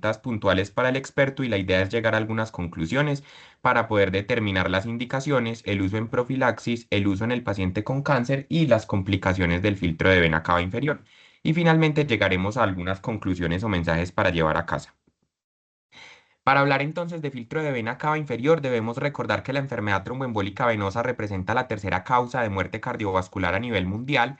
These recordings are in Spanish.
preguntas puntuales para el experto y la idea es llegar a algunas conclusiones para poder determinar las indicaciones, el uso en profilaxis, el uso en el paciente con cáncer y las complicaciones del filtro de vena cava inferior. Y finalmente llegaremos a algunas conclusiones o mensajes para llevar a casa. Para hablar entonces de filtro de vena cava inferior, debemos recordar que la enfermedad tromboembólica venosa representa la tercera causa de muerte cardiovascular a nivel mundial.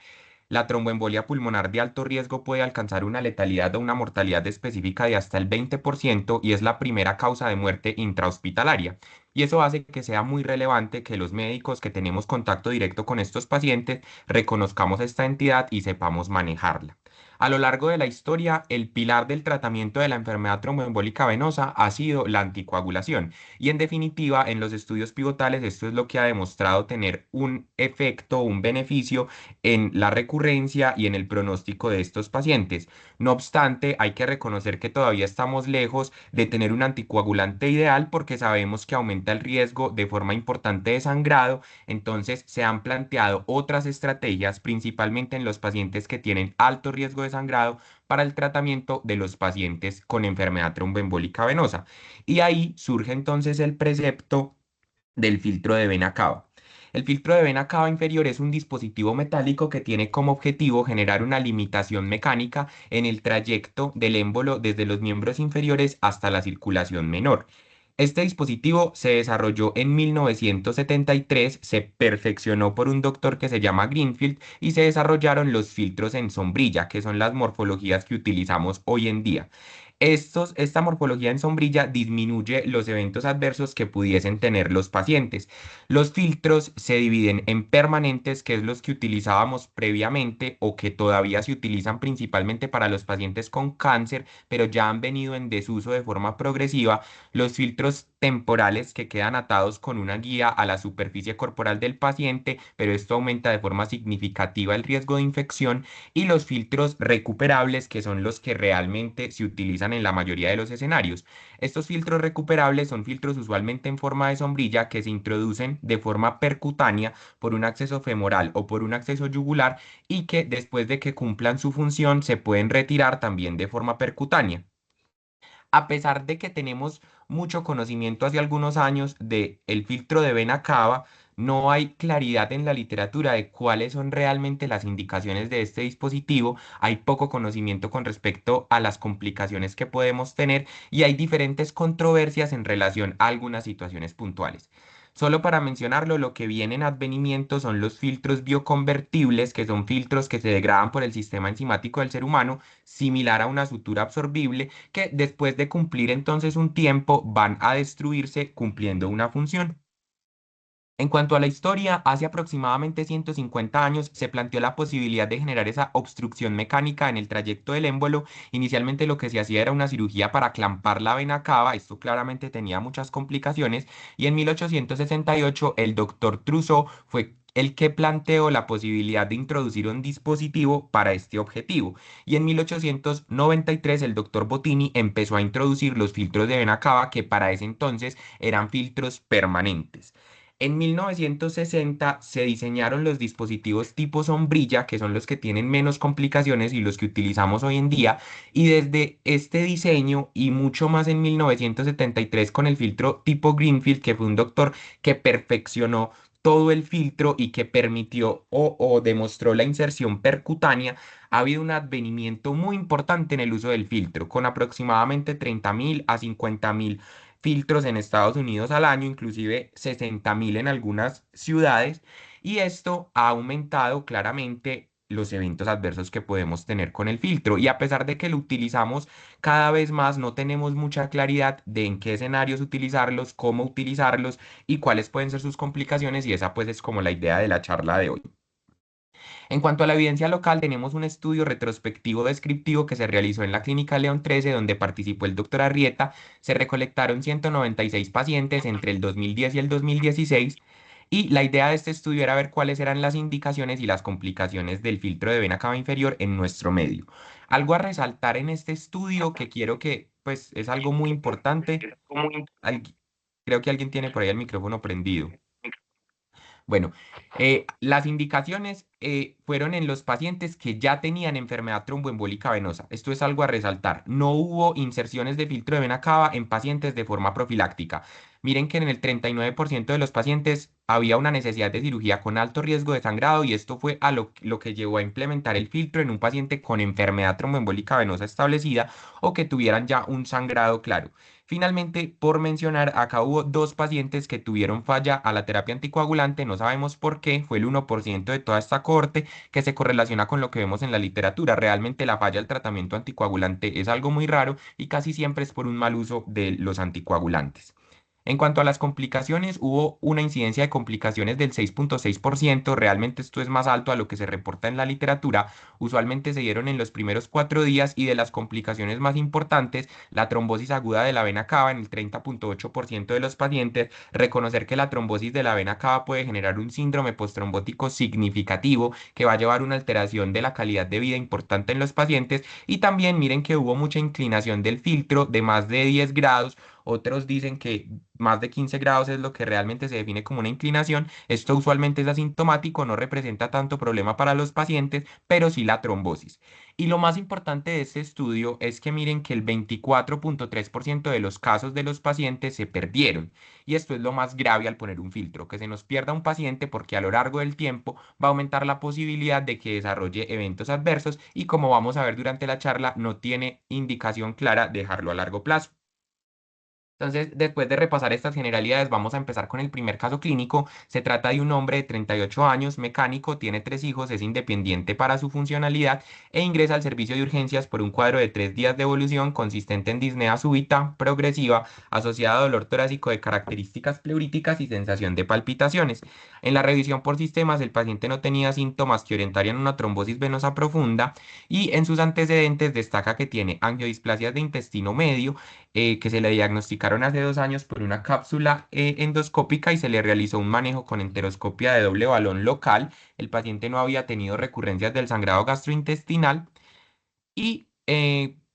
La tromboembolia pulmonar de alto riesgo puede alcanzar una letalidad o una mortalidad específica de hasta el 20% y es la primera causa de muerte intrahospitalaria. Y eso hace que sea muy relevante que los médicos que tenemos contacto directo con estos pacientes reconozcamos esta entidad y sepamos manejarla. A lo largo de la historia, el pilar del tratamiento de la enfermedad tromboembólica venosa ha sido la anticoagulación. Y en definitiva, en los estudios pivotales, esto es lo que ha demostrado tener un efecto, un beneficio en la recurrencia y en el pronóstico de estos pacientes. No obstante, hay que reconocer que todavía estamos lejos de tener un anticoagulante ideal porque sabemos que aumenta el riesgo de forma importante de sangrado. Entonces, se han planteado otras estrategias, principalmente en los pacientes que tienen alto riesgo de sangrado, para el tratamiento de los pacientes con enfermedad tromboembólica venosa. Y ahí surge entonces el precepto del filtro de vena cava. El filtro de vena cava inferior es un dispositivo metálico que tiene como objetivo generar una limitación mecánica en el trayecto del émbolo desde los miembros inferiores hasta la circulación menor. Este dispositivo se desarrolló en 1973, se perfeccionó por un doctor que se llama Greenfield y se desarrollaron los filtros en sombrilla, que son las morfologías que utilizamos hoy en día. Esta morfología en sombrilla disminuye los eventos adversos que pudiesen tener los pacientes. Los filtros se dividen en permanentes, que es los que utilizábamos previamente o que todavía se utilizan principalmente para los pacientes con cáncer, pero ya han venido en desuso de forma progresiva. Los filtros temporales que quedan atados con una guía a la superficie corporal del paciente, pero esto aumenta de forma significativa el riesgo de infección y los filtros recuperables, que son los que realmente se utilizan en la mayoría de los escenarios. Estos filtros recuperables son filtros usualmente en forma de sombrilla que se introducen de forma percutánea por un acceso femoral o por un acceso yugular y que después de que cumplan su función se pueden retirar también de forma percutánea. A pesar de que tenemos mucho conocimiento hace algunos años de el filtro de vena cava, no hay claridad en la literatura de cuáles son realmente las indicaciones de este dispositivo, hay poco conocimiento con respecto a las complicaciones que podemos tener y hay diferentes controversias en relación a algunas situaciones puntuales. Solo para mencionarlo, lo que viene en advenimiento son los filtros bioconvertibles, que son filtros que se degradan por el sistema enzimático del ser humano, similar a una sutura absorbible, que después de cumplir entonces un tiempo van a destruirse cumpliendo una función. En cuanto a la historia, hace aproximadamente 150 años se planteó la posibilidad de generar esa obstrucción mecánica en el trayecto del émbolo. Inicialmente lo que se hacía era una cirugía para clampar la vena cava, esto claramente tenía muchas complicaciones, y en 1868 el doctor Trousseau fue el que planteó la posibilidad de introducir un dispositivo para este objetivo. Y en 1893 el doctor Bottini empezó a introducir los filtros de vena cava que para ese entonces eran filtros permanentes. En 1960 se diseñaron los dispositivos tipo sombrilla, que son los que tienen menos complicaciones y los que utilizamos hoy en día, y desde este diseño y mucho más en 1973 con el filtro tipo Greenfield, que fue un doctor que perfeccionó todo el filtro y que permitió o demostró la inserción percutánea, ha habido un advenimiento muy importante en el uso del filtro, con aproximadamente 30.000 a 50.000 filtros en Estados Unidos al año, inclusive 60.000 en algunas ciudades, y esto ha aumentado claramente los eventos adversos que podemos tener con el filtro. Y a pesar de que lo utilizamos cada vez más, no tenemos mucha claridad de en qué escenarios utilizarlos, cómo utilizarlos y cuáles pueden ser sus complicaciones, y esa pues es como la idea de la charla de hoy. En cuanto a la evidencia local, tenemos un estudio retrospectivo descriptivo que se realizó en la Clínica León 13, donde participó el doctor Arrieta. Se recolectaron 196 pacientes entre el 2010 y el 2016. Y la idea de este estudio era ver cuáles eran las indicaciones y las complicaciones del filtro de vena cava inferior en nuestro medio. Algo a resaltar en este estudio que quiero que, pues, es algo muy importante. Al- Creo que alguien tiene por ahí el micrófono prendido. Bueno, las indicaciones fueron en los pacientes que ya tenían enfermedad tromboembólica venosa. Esto es algo a resaltar. No hubo inserciones de filtro de vena cava en pacientes de forma profiláctica. Miren que en el 39% de los pacientes había una necesidad de cirugía con alto riesgo de sangrado y esto fue a lo que llevó a implementar el filtro en un paciente con enfermedad tromboembólica venosa establecida o que tuvieran ya un sangrado claro. Finalmente, por mencionar, acá hubo dos pacientes que tuvieron falla a la terapia anticoagulante, no sabemos por qué, fue el 1% de toda esta cohorte que se correlaciona con lo que vemos en la literatura. Realmente la falla al tratamiento anticoagulante es algo muy raro y casi siempre es por un mal uso de los anticoagulantes. En cuanto a las complicaciones, hubo una incidencia de complicaciones del 6.6%. Realmente esto es más alto a lo que se reporta en la literatura. Usualmente se dieron en los primeros 4 días y de las complicaciones más importantes, la trombosis aguda de la vena cava en el 30.8% de los pacientes. Reconocer que la trombosis de la vena cava puede generar un síndrome postrombótico significativo que va a llevar una alteración de la calidad de vida importante en los pacientes. Y también miren que hubo mucha inclinación del filtro de más de 10 grados. Otros dicen que más de 15 grados es lo que realmente se define como una inclinación. Esto usualmente es asintomático, no representa tanto problema para los pacientes, pero sí la trombosis. Y lo más importante de este estudio es que miren que el 24.3% de los casos de los pacientes se perdieron. Y esto es lo más grave al poner un filtro, que se nos pierda un paciente porque a lo largo del tiempo va a aumentar la posibilidad de que desarrolle eventos adversos y como vamos a ver durante la charla, no tiene indicación clara dejarlo a largo plazo. Entonces, después de repasar estas generalidades, vamos a empezar con el primer caso clínico. Se trata de un hombre de 38 años, mecánico, tiene 3 hijos, es independiente para su funcionalidad e ingresa al servicio de urgencias por un cuadro de 3 días de evolución consistente en disnea súbita, progresiva, asociada a dolor torácico de características pleuríticas y sensación de palpitaciones. En la revisión por sistemas, el paciente no tenía síntomas que orientarían una trombosis venosa profunda y en sus antecedentes destaca que tiene angiodisplasias de intestino medio que se le diagnosticaron hace 2 años por una cápsula endoscópica y se le realizó un manejo con enteroscopia de doble balón local. El paciente no había tenido recurrencias del sangrado gastrointestinal y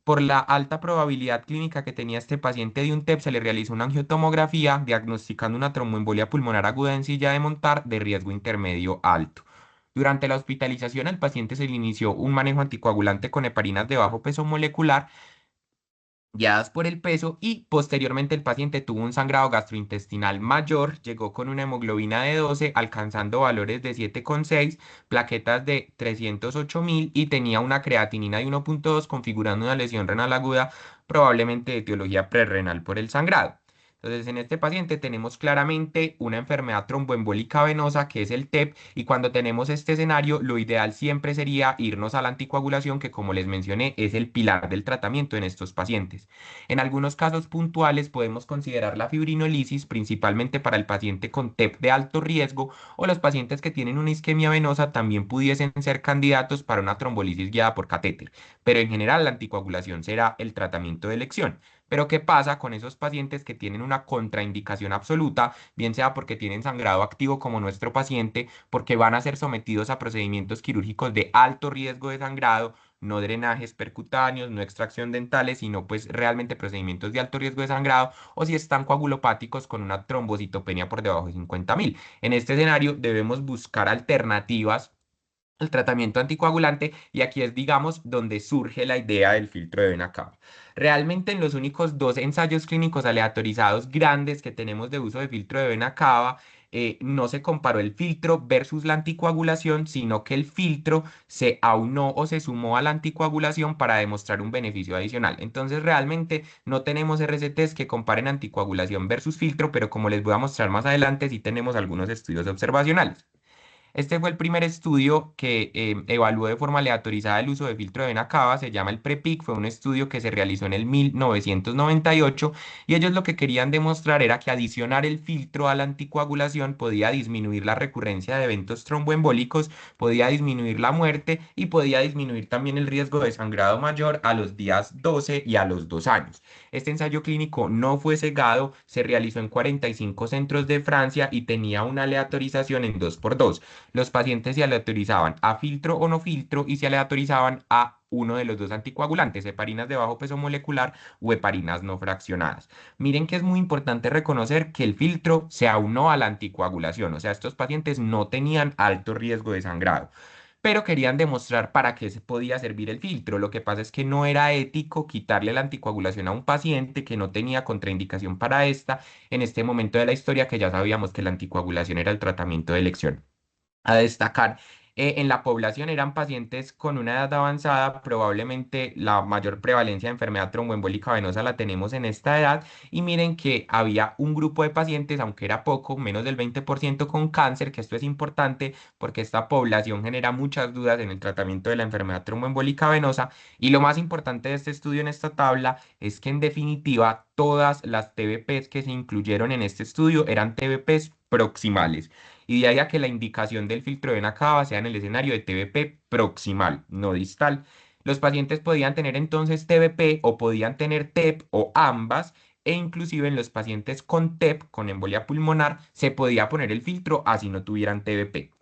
por la alta probabilidad clínica que tenía este paciente de un TEP, se le realizó una angiotomografía diagnosticando una tromboembolia pulmonar aguda en silla de montar de riesgo intermedio alto. Durante la hospitalización, al paciente se le inició un manejo anticoagulante con heparinas de bajo peso molecular guiadas por el peso y posteriormente el paciente tuvo un sangrado gastrointestinal mayor, llegó con una hemoglobina de 12, alcanzando valores de 7,6, plaquetas de 308.000 y tenía una creatinina de 1,2, configurando una lesión renal aguda, probablemente de etiología prerrenal por el sangrado. Entonces, en este paciente tenemos claramente una enfermedad tromboembólica venosa, que es el TEP, y cuando tenemos este escenario, lo ideal siempre sería irnos a la anticoagulación, que como les mencioné, es el pilar del tratamiento en estos pacientes. En algunos casos puntuales podemos considerar la fibrinolisis, principalmente para el paciente con TEP de alto riesgo, o los pacientes que tienen una isquemia venosa también pudiesen ser candidatos para una trombolisis guiada por catéter, pero en general la anticoagulación será el tratamiento de elección. Pero ¿qué pasa con esos pacientes que tienen una contraindicación absoluta, bien sea porque tienen sangrado activo como nuestro paciente, porque van a ser sometidos a procedimientos quirúrgicos de alto riesgo de sangrado, no drenajes percutáneos, no extracción dentales, sino pues realmente procedimientos de alto riesgo de sangrado, o si están coagulopáticos con una trombocitopenia por debajo de 50.000? En este escenario debemos buscar alternativas el tratamiento anticoagulante y aquí es, digamos, donde surge la idea del filtro de vena cava. Realmente en los únicos dos ensayos clínicos aleatorizados grandes que tenemos de uso de filtro de vena cava, no se comparó el filtro versus la anticoagulación, sino que el filtro se aunó o se sumó a la anticoagulación para demostrar un beneficio adicional. Entonces realmente no tenemos RCTs que comparen anticoagulación versus filtro, pero como les voy a mostrar más adelante, sí tenemos algunos estudios observacionales. Este fue el primer estudio que evaluó de forma aleatorizada el uso de filtro de vena cava, se llama el PREPIC, fue un estudio que se realizó en el 1998 y ellos lo que querían demostrar era que adicionar el filtro a la anticoagulación podía disminuir la recurrencia de eventos tromboembólicos, podía disminuir la muerte y podía disminuir también el riesgo de sangrado mayor a los días 12 y a los 2 años. Este ensayo clínico no fue cegado, se realizó en 45 centros de Francia y tenía una aleatorización en 2x2. Los pacientes se aleatorizaban a filtro o no filtro y se aleatorizaban a uno de los dos anticoagulantes, heparinas de bajo peso molecular o heparinas no fraccionadas. Miren que es muy importante reconocer que el filtro se aunó a la anticoagulación, o sea, estos pacientes no tenían alto riesgo de sangrado. pero querían demostrar para qué se podía servir el filtro. Lo que pasa es que no era ético quitarle la anticoagulación a un paciente que no tenía contraindicación para esta en este momento de la historia que ya sabíamos que la anticoagulación era el tratamiento de elección. A destacar, en la población eran pacientes con una edad avanzada, probablemente la mayor prevalencia de enfermedad tromboembólica venosa la tenemos en esta edad, y miren que había un grupo de pacientes, aunque era poco, menos del 20% con cáncer, que esto es importante porque esta población genera muchas dudas en el tratamiento de la enfermedad tromboembólica venosa, y lo más importante de este estudio en esta tabla es que en definitiva todas las TBPs que se incluyeron en este estudio eran TBPs proximales. Y de ahí a que la indicación del filtro de vena cava sea en el escenario de TBP proximal, no distal. Los pacientes podían tener entonces TBP o podían tener TEP o ambas, e inclusive en los pacientes con TEP, con embolia pulmonar, se podía poner el filtro así no tuvieran TBP.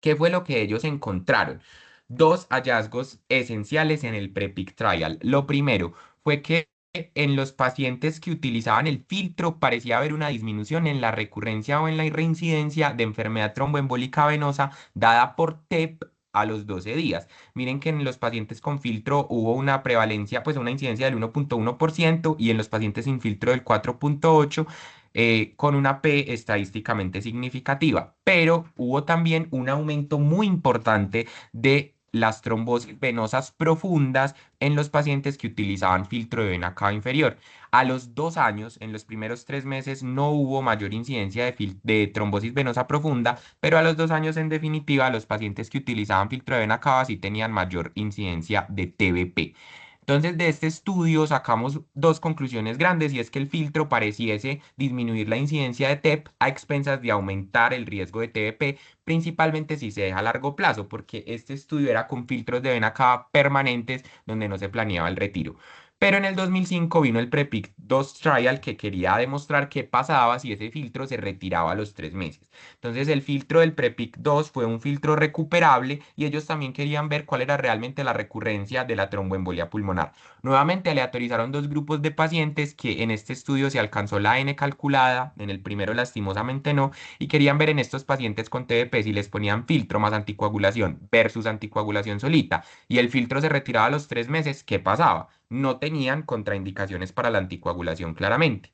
¿Qué fue lo que ellos encontraron? Dos hallazgos esenciales en el PREPIC trial. Lo primero fue que en los pacientes que utilizaban el filtro parecía haber una disminución en la recurrencia o en la reincidencia de enfermedad tromboembólica venosa dada por TEP a los 12 días. Miren que en los pacientes con filtro hubo una prevalencia, pues una incidencia del 1,1% y en los pacientes sin filtro del 4,8%, con una P estadísticamente significativa, pero hubo también un aumento muy importante de las trombosis venosas profundas en los pacientes que utilizaban filtro de vena cava inferior. A los 2 años, en los primeros 3 meses, no hubo mayor incidencia de trombosis venosa profunda, pero a los 2 años, en definitiva, los pacientes que utilizaban filtro de vena cava sí tenían mayor incidencia de TBP. Entonces, de este estudio sacamos dos conclusiones grandes y es que el filtro pareciese disminuir la incidencia de TEP a expensas de aumentar el riesgo de TBP, principalmente si se deja a largo plazo, porque este estudio era con filtros de vena cava permanentes donde no se planeaba el retiro. Pero en el 2005 vino el PREPIC 2 Trial que quería demostrar qué pasaba si ese filtro se retiraba a los 3 meses. Entonces el filtro del PREPIC 2 fue un filtro recuperable y ellos también querían ver cuál era realmente la recurrencia de la tromboembolia pulmonar. Nuevamente aleatorizaron dos grupos de pacientes que en este estudio se alcanzó la N calculada, en el primero lastimosamente no, y querían ver en estos pacientes con TBP si les ponían filtro más anticoagulación versus anticoagulación solita y el filtro se retiraba a los 3 meses, ¿qué pasaba? No tenían contraindicaciones para la anticoagulación claramente.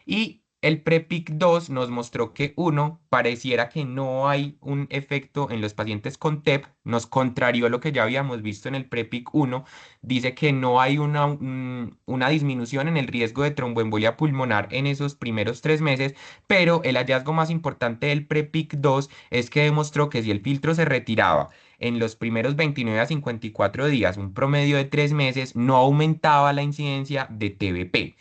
Y el PREPIC 2 nos mostró que uno, pareciera que no hay un efecto en los pacientes con TEP, nos contrarió lo que ya habíamos visto en el PREPIC 1, dice que no hay una disminución en el riesgo de tromboembolia pulmonar en esos primeros 3 meses, pero el hallazgo más importante del PREPIC 2 es que demostró que si el filtro se retiraba en los primeros 29 a 54 días, un promedio de 3 meses, no aumentaba la incidencia de TBP.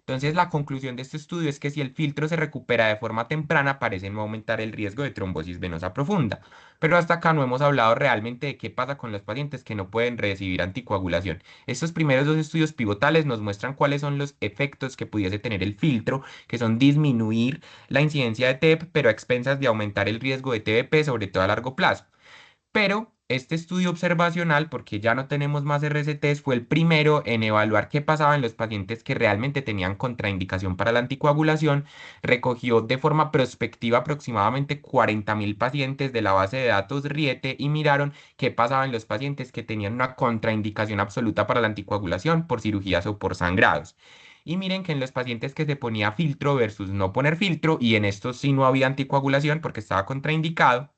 Entonces, la conclusión de este estudio es que si el filtro se recupera de forma temprana, parece no aumentar el riesgo de trombosis venosa profunda. Pero hasta acá no hemos hablado realmente de qué pasa con los pacientes que no pueden recibir anticoagulación. Estos primeros dos estudios pivotales nos muestran cuáles son los efectos que pudiese tener el filtro, que son disminuir la incidencia de TEP, pero a expensas de aumentar el riesgo de TBP, sobre todo a largo plazo. Pero este estudio observacional, porque ya no tenemos más RCTs, fue el primero en evaluar qué pasaba en los pacientes que realmente tenían contraindicación para la anticoagulación. Recogió de forma prospectiva aproximadamente 40.000 pacientes de la base de datos Riete y miraron qué pasaba en los pacientes que tenían una contraindicación absoluta para la anticoagulación por cirugías o por sangrados. Y miren que en los pacientes que se ponía filtro versus no poner filtro, y en estos sí no había anticoagulación porque estaba contraindicado,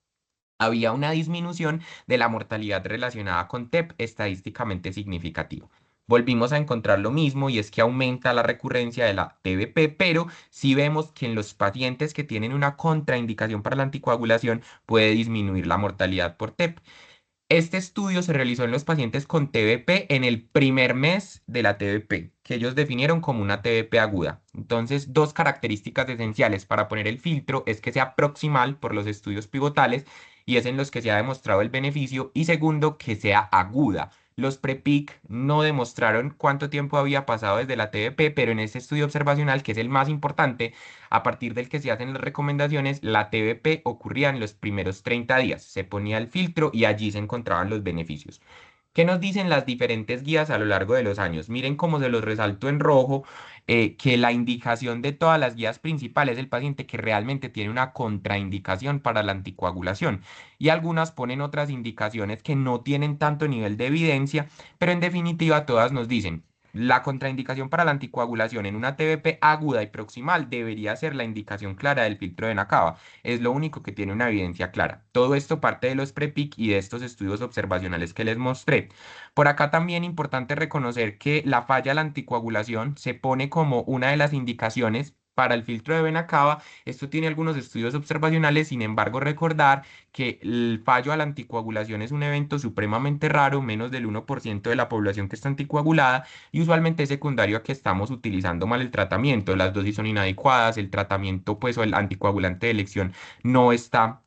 había una disminución de la mortalidad relacionada con TEP estadísticamente significativa. Volvimos a encontrar lo mismo y es que aumenta la recurrencia de la TBP, pero sí vemos que en los pacientes que tienen una contraindicación para la anticoagulación puede disminuir la mortalidad por TEP. Este estudio se realizó en los pacientes con TBP en el primer mes de la TBP, que ellos definieron como una TBP aguda. Entonces, dos características esenciales para poner el filtro es que sea proximal por los estudios pivotales y es en los que se ha demostrado el beneficio, y segundo, que sea aguda. Los PREPIC no demostraron cuánto tiempo había pasado desde la TBP, pero en este estudio observacional, que es el más importante, a partir del que se hacen las recomendaciones, la TBP ocurría en los primeros 30 días. Se ponía el filtro y allí se encontraban los beneficios. ¿Qué nos dicen las diferentes guías a lo largo de los años? Miren cómo se los resalto en rojo, que la indicación de todas las guías principales es el paciente que realmente tiene una contraindicación para la anticoagulación. Y algunas ponen otras indicaciones que no tienen tanto nivel de evidencia, pero en definitiva todas nos dicen. La contraindicación para la anticoagulación en una TBP aguda y proximal debería ser la indicación clara del filtro de Nakaba. Es lo único que tiene una evidencia clara. Todo esto parte de los PREPIC y de estos estudios observacionales que les mostré. Por acá también importante reconocer que la falla a la anticoagulación se pone como una de las indicaciones para el filtro de vena cava. Esto tiene algunos estudios observacionales, sin embargo, recordar que el fallo a la anticoagulación es un evento supremamente raro, menos del 1% de la población que está anticoagulada y usualmente es secundario a que estamos utilizando mal el tratamiento, las dosis son inadecuadas, el tratamiento pues o el anticoagulante de elección no está,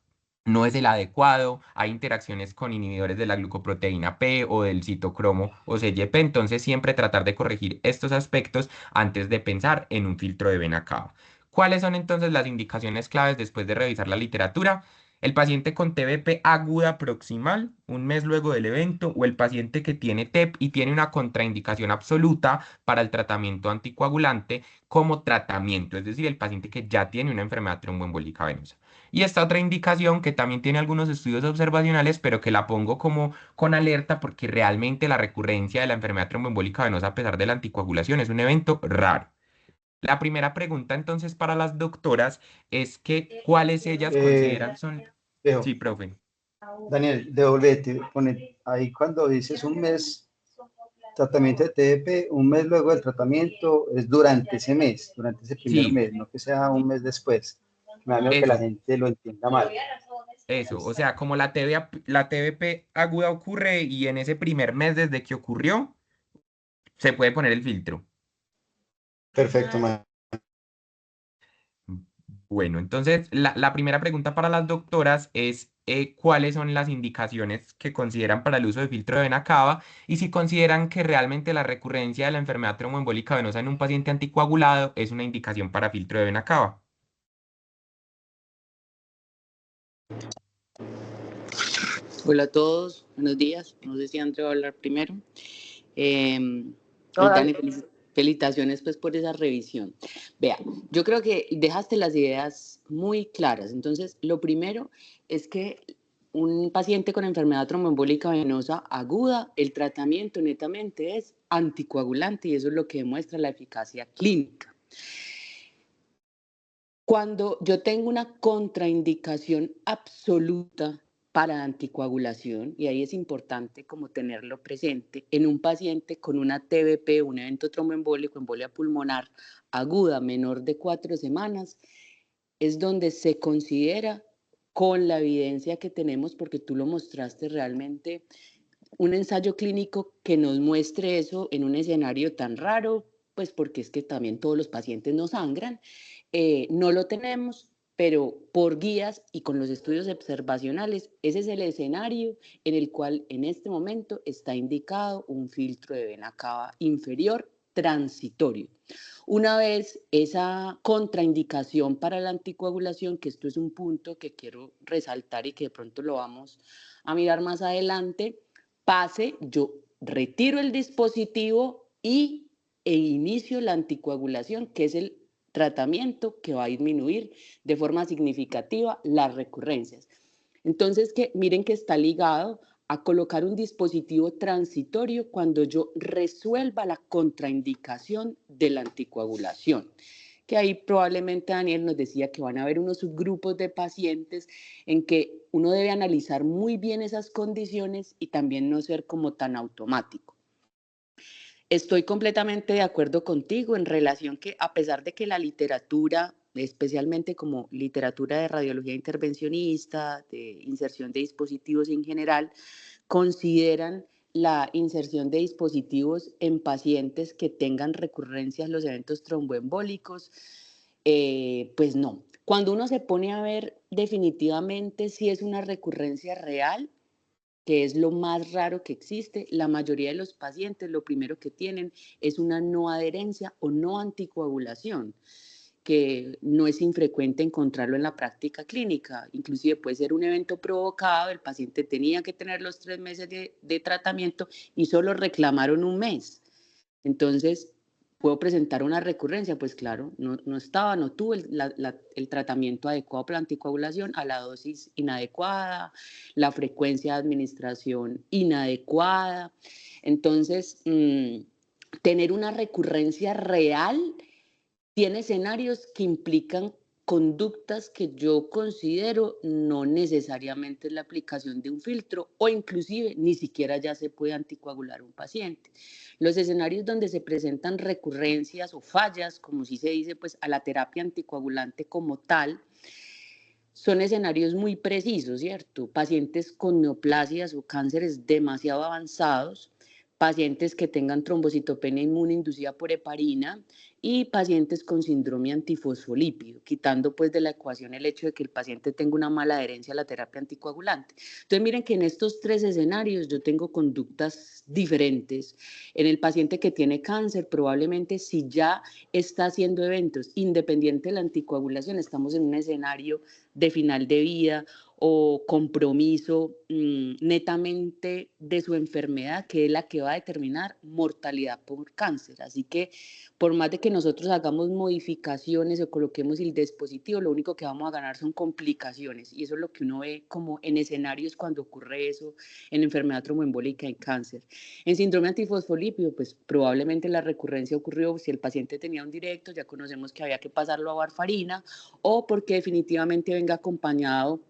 no es el adecuado, hay interacciones con inhibidores de la glucoproteína P o del citocromo o CYP, entonces siempre tratar de corregir estos aspectos antes de pensar en un filtro de vena cava. ¿Cuáles son entonces las indicaciones claves después de revisar la literatura? El paciente con TBP aguda proximal, un mes luego del evento, o el paciente que tiene TEP y tiene una contraindicación absoluta para el tratamiento anticoagulante como tratamiento, es decir, el paciente que ya tiene una enfermedad tromboembólica venosa. Y esta otra indicación que también tiene algunos estudios observacionales, pero que la pongo como con alerta porque realmente la recurrencia de la enfermedad tromboembólica venosa a pesar de la anticoagulación es un evento raro. La primera pregunta entonces para las doctoras es que ¿cuáles ellas consideran son... Veo, Sí, profe. Daniel, devolvete, pone ahí cuando dices un mes, tratamiento de TDP, un mes luego del tratamiento es durante ese mes, durante ese primer Sí, mes, no que sea un mes después. Me da miedo que la eso, gente lo entienda mal. eso. O sea, como la TBP aguda ocurre y en ese primer mes desde que ocurrió, se puede poner el filtro. Perfecto, man. Bueno, entonces la primera pregunta para las doctoras es cuáles son las indicaciones que consideran para el uso de filtro de vena cava y si consideran que realmente la recurrencia de la enfermedad tromboembólica venosa en un paciente anticoagulado es una indicación para filtro de vena cava. Hola a todos, buenos días. No sé si André va a hablar primero. No, Dani, dale. felicitaciones pues por esa revisión. Vea, yo creo que dejaste las ideas muy claras. Entonces, lo primero es que un paciente con enfermedad tromboembólica venosa aguda, el tratamiento netamente es anticoagulante y eso es lo que demuestra la eficacia clínica. Cuando yo tengo una contraindicación absoluta para anticoagulación, y ahí es importante como tenerlo presente, en un paciente con una TBP, un evento tromboembólico, embolia pulmonar aguda menor de 4 semanas, es donde se considera con la evidencia que tenemos, porque tú lo mostraste realmente, un ensayo clínico que nos muestre eso en un escenario tan raro, pues porque es que también todos los pacientes no sangran, no lo tenemos, pero por guías y con los estudios observacionales, ese es el escenario en el cual en este momento está indicado un filtro de vena cava inferior transitorio. Una vez esa contraindicación para la anticoagulación, que esto es un punto que quiero resaltar y que de pronto lo vamos a mirar más adelante, pase, yo retiro el dispositivo e inicio la anticoagulación, que es el tratamiento que va a disminuir de forma significativa las recurrencias. Entonces, miren que está ligado a colocar un dispositivo transitorio cuando yo resuelva la contraindicación de la anticoagulación. Que ahí probablemente Daniel nos decía que van a haber unos subgrupos de pacientes en que uno debe analizar muy bien esas condiciones y también no ser como tan automático. Estoy completamente de acuerdo contigo en relación que a pesar de que la literatura, especialmente como literatura de radiología intervencionista, de inserción de dispositivos en general, consideran la inserción de dispositivos en pacientes que tengan recurrencias los eventos tromboembólicos, pues no. Cuando uno se pone a ver definitivamente si es una recurrencia real, que es lo más raro que existe, la mayoría de los pacientes lo primero que tienen es una no adherencia o no anticoagulación, que no es infrecuente encontrarlo en la práctica clínica. Inclusive puede ser un evento provocado, el paciente tenía que tener los 3 meses de tratamiento y solo reclamaron un mes. Entonces, ¿puedo presentar una recurrencia? Pues claro, no tuvo el tratamiento adecuado para la anticoagulación, a la dosis inadecuada, la frecuencia de administración inadecuada. Entonces, tener una recurrencia real tiene escenarios que implican conductas que yo considero no necesariamente es la aplicación de un filtro o inclusive ni siquiera ya se puede anticoagular un paciente. Los escenarios donde se presentan recurrencias o fallas, como sí se dice, pues a la terapia anticoagulante como tal, son escenarios muy precisos, ¿cierto? Pacientes con neoplasias o cánceres demasiado avanzados, pacientes que tengan trombocitopenia inmune inducida por heparina y pacientes con síndrome antifosfolípido, quitando pues de la ecuación el hecho de que el paciente tenga una mala adherencia a la terapia anticoagulante. Entonces miren que en estos 3 escenarios yo tengo conductas diferentes. En el paciente que tiene cáncer, probablemente si ya está haciendo eventos independiente de la anticoagulación, estamos en un escenario de final de vida o compromiso netamente de su enfermedad, que es la que va a determinar mortalidad por cáncer. Así que por más de que nosotros hagamos modificaciones o coloquemos el dispositivo, lo único que vamos a ganar son complicaciones, y eso es lo que uno ve como en escenarios cuando ocurre eso en enfermedad tromboembólica y cáncer. En síndrome antifosfolípido, pues probablemente la recurrencia ocurrió si el paciente tenía un directo, ya conocemos que había que pasarlo a warfarina, o porque definitivamente venga acompañado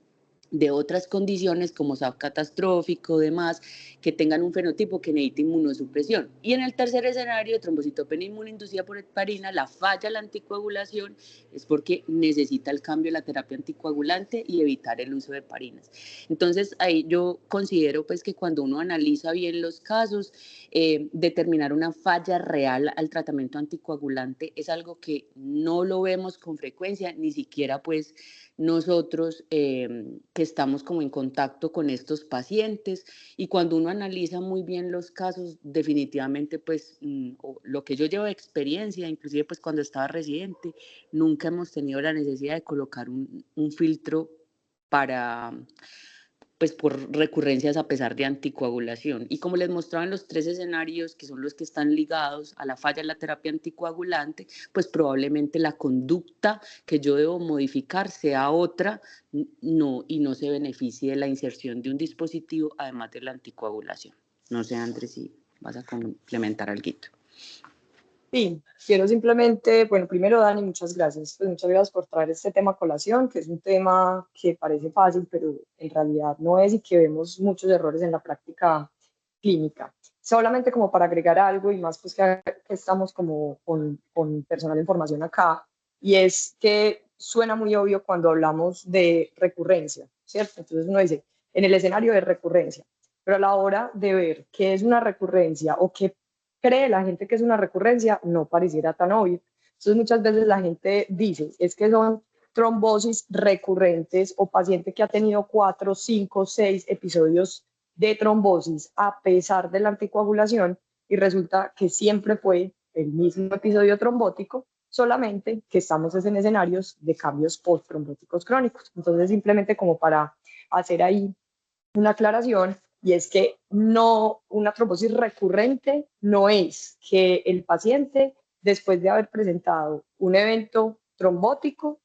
de otras condiciones como SAP catastrófico, demás, que tengan un fenotipo que necesite inmunosupresión. Y en el tercer escenario de trombocitopenia inmune inducida por heparina, la falla la anticoagulación es porque necesita el cambio de la terapia anticoagulante y evitar el uso de heparinas. Entonces, ahí yo considero pues que cuando uno analiza bien los casos, determinar una falla real al tratamiento anticoagulante es algo que no lo vemos con frecuencia, ni siquiera pues nosotros que estamos como en contacto con estos pacientes, y cuando uno analiza muy bien los casos, definitivamente pues lo que yo llevo de experiencia, inclusive pues cuando estaba residente, nunca hemos tenido la necesidad de colocar un filtro para pues por recurrencias a pesar de anticoagulación. Y como les mostraba en los 3 escenarios, que son los que están ligados a la falla de la terapia anticoagulante, pues probablemente la conducta que yo debo modificar sea otra, y no se beneficie de la inserción de un dispositivo, además de la anticoagulación. No sé, Andrés, si vas a complementar algo. Sí, quiero simplemente, bueno, primero Dani, muchas gracias. Pues muchas gracias por traer este tema a colación, que es un tema que parece fácil, pero en realidad no es, y que vemos muchos errores en la práctica clínica. Solamente como para agregar algo, y más pues que estamos como con personal de información acá, y es que suena muy obvio cuando hablamos de recurrencia, ¿cierto? Entonces uno dice, en el escenario de recurrencia, pero a la hora de ver qué es una recurrencia o qué cree la gente que es una recurrencia, no pareciera tan obvio. Entonces muchas veces la gente dice, es que son trombosis recurrentes, o paciente que ha tenido 4, 5, 6 episodios de trombosis a pesar de la anticoagulación, y resulta que siempre fue el mismo episodio trombótico, solamente que estamos en escenarios de cambios posttrombóticos crónicos. Entonces simplemente como para hacer ahí una aclaración, y es que no, una trombosis recurrente no es que el paciente, después de haber presentado un evento trombótico,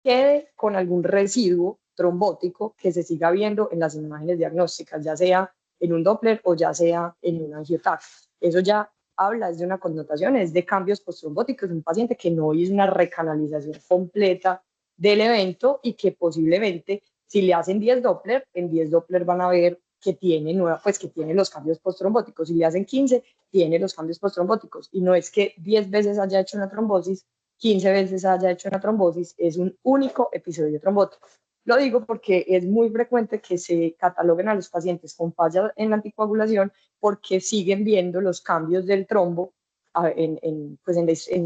quede con algún residuo trombótico que se siga viendo en las imágenes diagnósticas, ya sea en un Doppler o ya sea en un angioTAC. Eso ya habla de una connotación, es de cambios postrombóticos, un paciente que no hizo una recanalización completa del evento, y que posiblemente si le hacen 10 Doppler, en 10 Doppler van a ver que tiene, pues que tiene los cambios postrombóticos. Si le hacen 15, tiene los cambios postrombóticos. Y no es que 10 veces haya hecho una trombosis, 15 veces haya hecho una trombosis, es un único episodio trombótico. Lo digo porque es muy frecuente que se cataloguen a los pacientes con falla en la anticoagulación porque siguen viendo los cambios del trombo en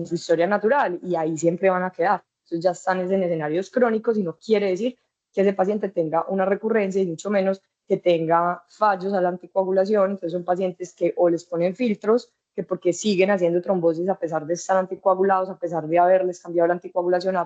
su historia natural, y ahí siempre van a quedar. Entonces ya están en escenarios crónicos, y no quiere decir que ese paciente tenga una recurrencia, y mucho menos que tenga fallos a la anticoagulación. Entonces son pacientes que o les ponen filtros que porque siguen haciendo trombosis a pesar de estar anticoagulados, a pesar de haberles cambiado la anticoagulación,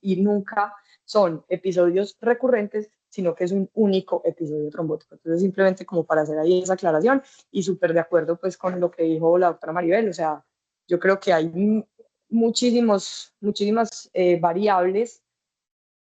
y nunca son episodios recurrentes, sino que es un único episodio trombótico. Entonces, simplemente como para hacer ahí esa aclaración, y súper de acuerdo pues con lo que dijo la doctora Maribel, o sea, yo creo que hay muchísimas variables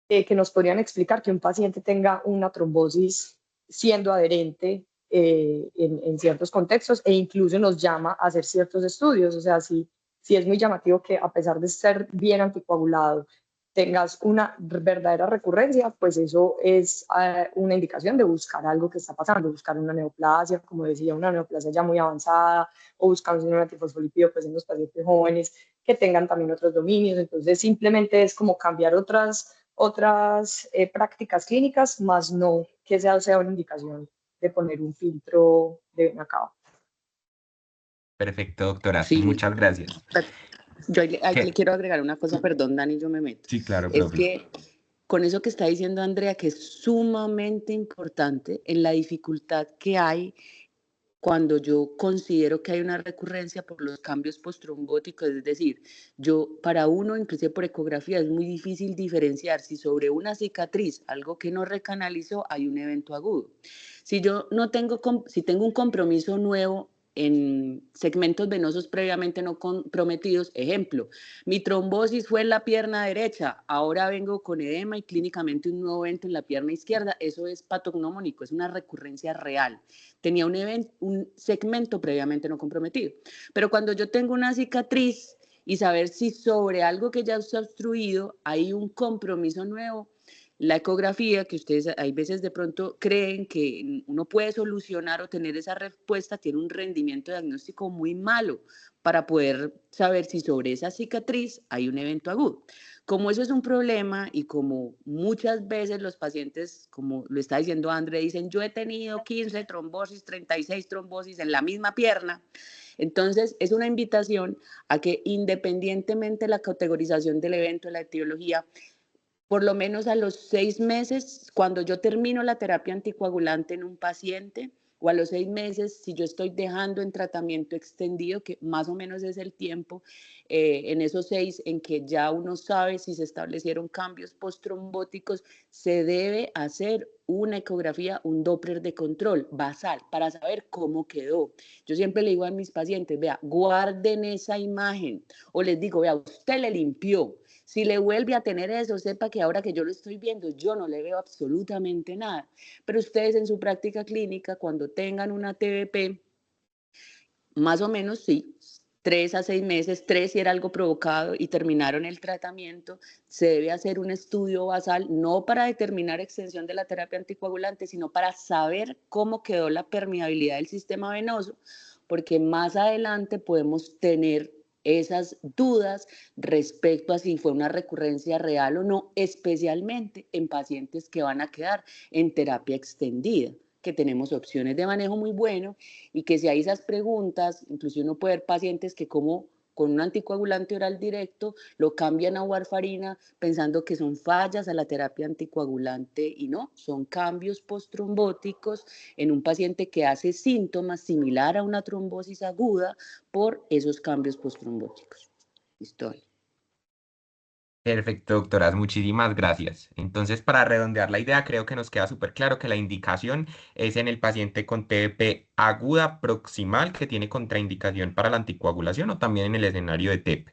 que nos podrían explicar que un paciente tenga una trombosis siendo adherente en ciertos contextos, e incluso nos llama a hacer ciertos estudios. O sea, si es muy llamativo que a pesar de ser bien anticoagulado, tengas una verdadera recurrencia, pues eso es una indicación de buscar algo que está pasando, buscar una neoplasia, como decía, una neoplasia ya muy avanzada, o buscar un antifosfolípido pues en los pacientes jóvenes que tengan también otros dominios. Entonces, simplemente es como cambiar otras prácticas clínicas, más no que sea una indicación de poner un filtro de vena cava. Perfecto, doctora. Sí, Muchas gracias. yo ahí le ¿Qué? quiero agregar una cosa, perdón, Dani, yo me meto. Sí, claro, Es profe. que con eso que está diciendo Andrea, que es sumamente importante en la dificultad que hay cuando yo considero que hay una recurrencia por los cambios postrombóticos, es decir, para uno, inclusive por ecografía, es muy difícil diferenciar si sobre una cicatriz, algo que no recanalizó, hay un evento agudo. Si yo no tengo, si tengo un compromiso nuevo en segmentos venosos previamente no comprometidos, ejemplo, mi trombosis fue en la pierna derecha, ahora vengo con edema y clínicamente un nuevo evento en la pierna izquierda, eso es patognomónico, es una recurrencia real. Tenía un segmento previamente no comprometido. Pero cuando yo tengo una cicatriz y saber si sobre algo que ya está obstruido hay un compromiso nuevo, la ecografía, que ustedes hay veces de pronto creen que uno puede solucionar o tener esa respuesta, tiene un rendimiento diagnóstico muy malo para poder saber si sobre esa cicatriz hay un evento agudo. Como eso es un problema y como muchas veces los pacientes, como lo está diciendo André, dicen yo he tenido 15 trombosis, 36 trombosis en la misma pierna, entonces es una invitación a que independientemente de la categorización del evento, la etiología, por lo menos a los 6 meses, cuando yo termino la terapia anticoagulante en un paciente, o a los 6 meses, si yo estoy dejando en tratamiento extendido, que más o menos es el tiempo, en esos 6 en que ya uno sabe si se establecieron cambios postrombóticos, se debe hacer una ecografía, un Doppler de control basal para saber cómo quedó. Yo siempre le digo a mis pacientes, vea, guarden esa imagen, o les digo, vea, usted le limpió. Si le vuelve a tener eso, sepa que ahora que yo lo estoy viendo, yo no le veo absolutamente nada. Pero ustedes en su práctica clínica, cuando tengan una TBP, más o menos sí, 3 a 6 meses, 3 si era algo provocado y terminaron el tratamiento, se debe hacer un estudio basal, no para determinar extensión de la terapia anticoagulante, sino para saber cómo quedó la permeabilidad del sistema venoso, porque más adelante podemos tener esas dudas respecto a si fue una recurrencia real o no, especialmente en pacientes que van a quedar en terapia extendida, que tenemos opciones de manejo muy bueno y que si hay esas preguntas, incluso uno puede ver pacientes que como con un anticoagulante oral directo lo cambian a warfarina pensando que son fallas a la terapia anticoagulante y no, son cambios postrombóticos en un paciente que hace síntomas similar a una trombosis aguda por esos cambios postrombóticos. Listo. Perfecto, doctoras, muchísimas gracias. Entonces, para redondear la idea, creo que nos queda súper claro que la indicación es en el paciente con TBP aguda proximal que tiene contraindicación para la anticoagulación o también en el escenario de TEP,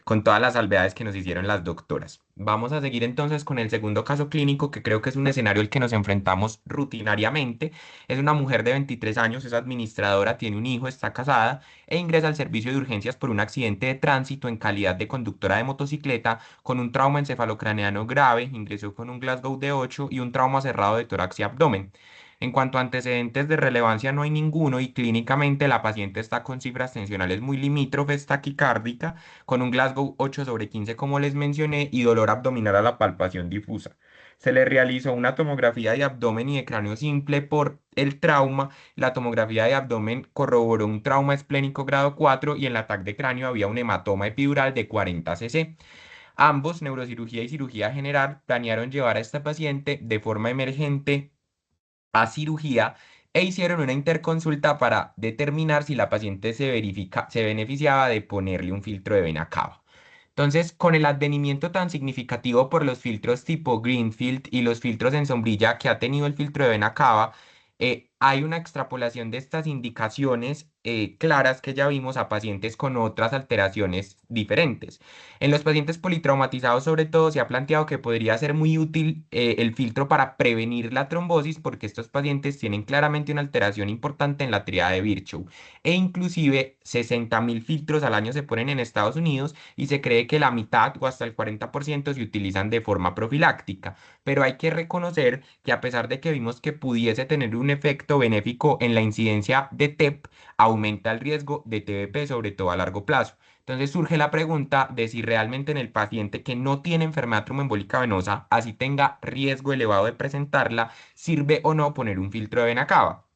con todas las salvedades que nos hicieron las doctoras. Vamos a seguir entonces con el segundo caso clínico, que creo que es un escenario al que nos enfrentamos rutinariamente. Es una mujer de 23 años, es administradora, tiene un hijo, está casada e ingresa al servicio de urgencias por un accidente de tránsito en calidad de conductora de motocicleta con un trauma encefalocraneano grave, ingresó con un Glasgow de 8 y un trauma cerrado de tórax y abdomen. En cuanto a antecedentes de relevancia no hay ninguno y clínicamente la paciente está con cifras tensionales muy limítrofes, taquicárdica, con un Glasgow 8/15 como les mencioné y dolor abdominal a la palpación difusa. Se le realizó una tomografía de abdomen y de cráneo simple por el trauma. La tomografía de abdomen corroboró un trauma esplénico grado 4 y en la TAC de cráneo había un hematoma epidural de 40 cc. Ambos, neurocirugía y cirugía general, planearon llevar a esta paciente de forma emergente a cirugía e hicieron una interconsulta para determinar si la paciente se beneficiaba de ponerle un filtro de vena cava. Entonces, con el advenimiento tan significativo por los filtros tipo Greenfield y los filtros en sombrilla que ha tenido el filtro de vena cava, hay una extrapolación de estas indicaciones claras que ya vimos a pacientes con otras alteraciones diferentes. En los pacientes politraumatizados, sobre todo, se ha planteado que podría ser muy útil el filtro para prevenir la trombosis porque estos pacientes tienen claramente una alteración importante en la tríada de Virchow e inclusive 60.000 filtros al año se ponen en Estados Unidos y se cree que la mitad o hasta el 40% se utilizan de forma profiláctica. Pero hay que reconocer que a pesar de que vimos que pudiese tener un efecto benéfico en la incidencia de TEP, aumenta el riesgo de TBP, sobre todo a largo plazo. Entonces surge la pregunta de si realmente en el paciente que no tiene enfermedad tromboembólica venosa, así tenga riesgo elevado de presentarla, sirve o no poner un filtro de vena cava.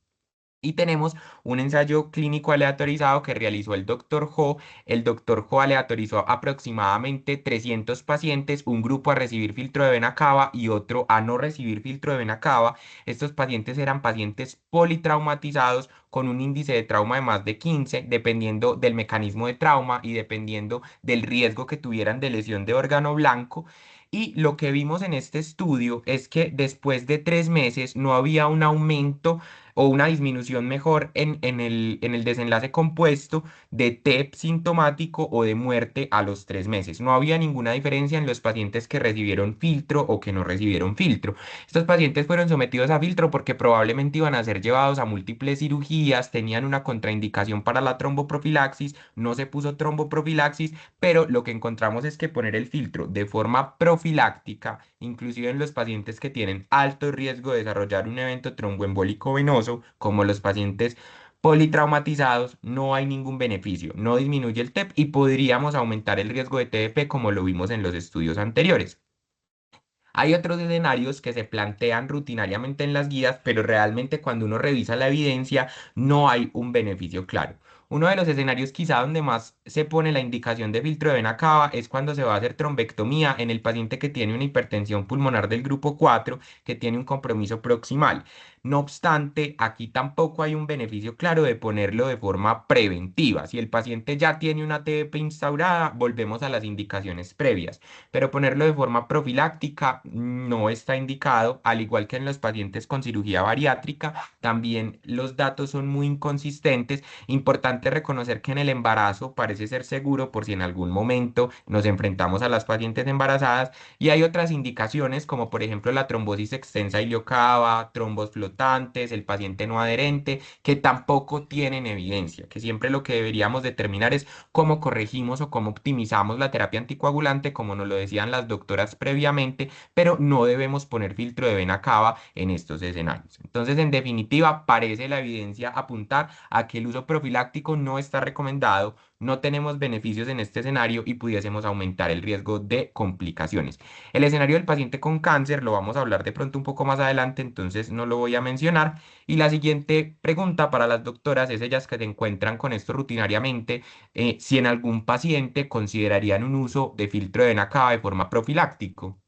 Y tenemos un ensayo clínico aleatorizado que realizó el doctor Ho. El doctor Ho aleatorizó aproximadamente 300 pacientes, un grupo a recibir filtro de vena cava y otro a no recibir filtro de vena cava. Estos pacientes eran pacientes politraumatizados con un índice de trauma de más de 15, dependiendo del mecanismo de trauma y dependiendo del riesgo que tuvieran de lesión de órgano blanco. Y lo que vimos en este estudio es que después de 3 meses no había un aumento o una disminución mejor en el desenlace compuesto de TEP sintomático o de muerte a los 3 meses. No había ninguna diferencia en los pacientes que recibieron filtro o que no recibieron filtro. Estos pacientes fueron sometidos a filtro porque probablemente iban a ser llevados a múltiples cirugías, tenían una contraindicación para la tromboprofilaxis, no se puso tromboprofilaxis, pero lo que encontramos es que poner el filtro de forma profiláctica, inclusive en los pacientes que tienen alto riesgo de desarrollar un evento tromboembólico venoso, como los pacientes politraumatizados, no hay ningún beneficio, no disminuye el TEP y podríamos aumentar el riesgo de TDP como lo vimos en los estudios anteriores. Hay otros escenarios que se plantean rutinariamente en las guías, pero realmente cuando uno revisa la evidencia no hay un beneficio claro. Uno de los escenarios quizá donde más se pone la indicación de filtro de vena cava es cuando se va a hacer trombectomía en el paciente que tiene una hipertensión pulmonar del grupo 4, que tiene un compromiso proximal. No obstante, aquí tampoco hay un beneficio claro de ponerlo de forma preventiva. Si el paciente ya tiene una TDP instaurada, volvemos a las indicaciones previas, pero ponerlo de forma profiláctica no está indicado, al igual que en los pacientes con cirugía bariátrica, también los datos son muy inconsistentes. Importante reconocer que en el embarazo parece ser seguro por si en algún momento nos enfrentamos a las pacientes embarazadas y hay otras indicaciones como por ejemplo la trombosis extensa iliocava, trombos flotantes, el paciente no adherente, que tampoco tienen evidencia, que siempre lo que deberíamos determinar es cómo corregimos o cómo optimizamos la terapia anticoagulante, como nos lo decían las doctoras previamente, pero no debemos poner filtro de vena cava en estos escenarios. Entonces, en definitiva, parece la evidencia apuntar a que el uso profiláctico no está recomendado, no tenemos beneficios en este escenario y pudiésemos aumentar el riesgo de complicaciones. El escenario del paciente con cáncer lo vamos a hablar de pronto un poco más adelante, entonces no lo voy a mencionar. Y la siguiente pregunta para las doctoras es ellas que se encuentran con esto rutinariamente, si en algún paciente considerarían un uso de filtro de vena cava de forma profiláctico.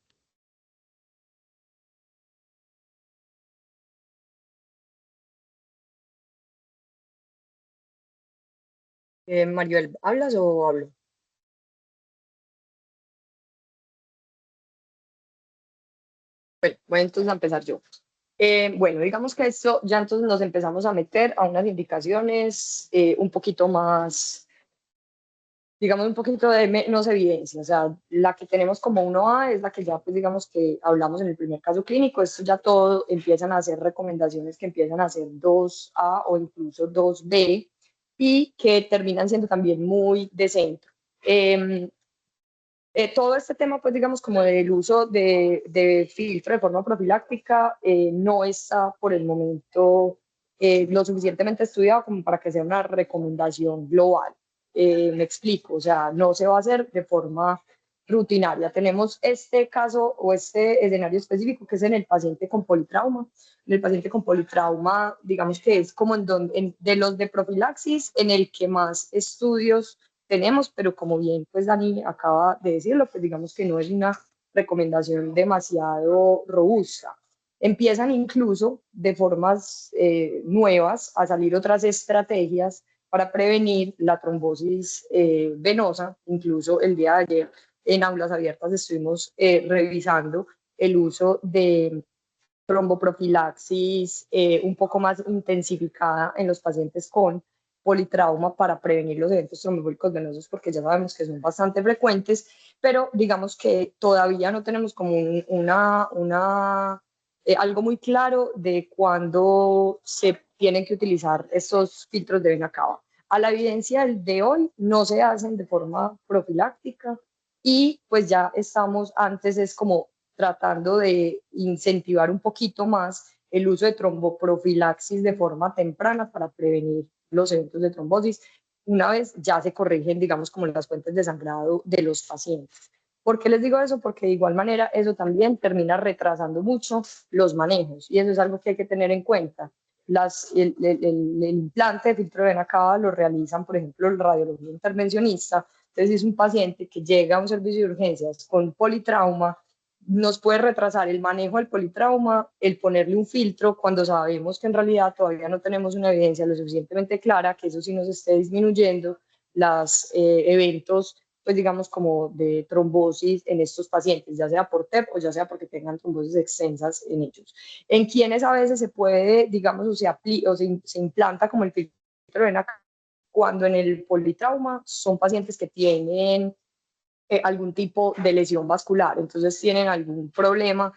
Maribel, ¿hablas o hablo? Bueno, voy entonces a empezar yo. Bueno, digamos que esto ya entonces nos empezamos a meter a unas indicaciones un poquito más, digamos, un poquito de menos evidencia. O sea, la que tenemos como 1A es la que ya, pues digamos que hablamos en el primer caso clínico. Esto ya todo empiezan a hacer recomendaciones que empiezan a ser 2A o incluso 2B y que terminan siendo también muy de centro. Todo este tema, pues digamos, como del uso de filtro de forma profiláctica, no está por el momento lo suficientemente estudiado como para que sea una recomendación global. Me explico, o sea, no se va a hacer de forma rutinaria. Tenemos este caso o este escenario específico que es en el paciente con politrauma. En el paciente con politrauma, digamos que es como de los de profilaxis en el que más estudios tenemos, pero como bien pues Dani acaba de decirlo, pues digamos que no es una recomendación demasiado robusta. Empiezan incluso de formas nuevas a salir otras estrategias para prevenir la trombosis venosa. Incluso el día de ayer en aulas abiertas estuvimos revisando el uso de tromboprofilaxis un poco más intensificada en los pacientes con politrauma para prevenir los eventos trombólicos venosos, porque ya sabemos que son bastante frecuentes, pero digamos que todavía no tenemos como algo muy claro de cuándo se tienen que utilizar estos filtros de vena cava. A la evidencia de hoy no se hacen de forma profiláctica y pues ya estamos, antes es como tratando de incentivar un poquito más el uso de tromboprofilaxis de forma temprana para prevenir los eventos de trombosis, una vez ya se corrigen, digamos, como las fuentes de sangrado de los pacientes. ¿Por qué les digo eso? Porque de igual manera eso también termina retrasando mucho los manejos y eso es algo que hay que tener en cuenta. El implante de filtro de vena cava lo realizan, por ejemplo, el radiología intervencionista. Entonces, es un paciente que llega a un servicio de urgencias con politrauma, nos puede retrasar el manejo del politrauma, el ponerle un filtro cuando sabemos que en realidad todavía no tenemos una evidencia lo suficientemente clara que eso sí nos esté disminuyendo los eventos, pues digamos como de trombosis en estos pacientes, ya sea por TEP o ya sea porque tengan trombosis extensas en ellos. En quienes a veces se puede, digamos, se implanta como el filtro de vena cuando en el politrauma son pacientes que tienen algún tipo de lesión vascular, entonces tienen algún problema,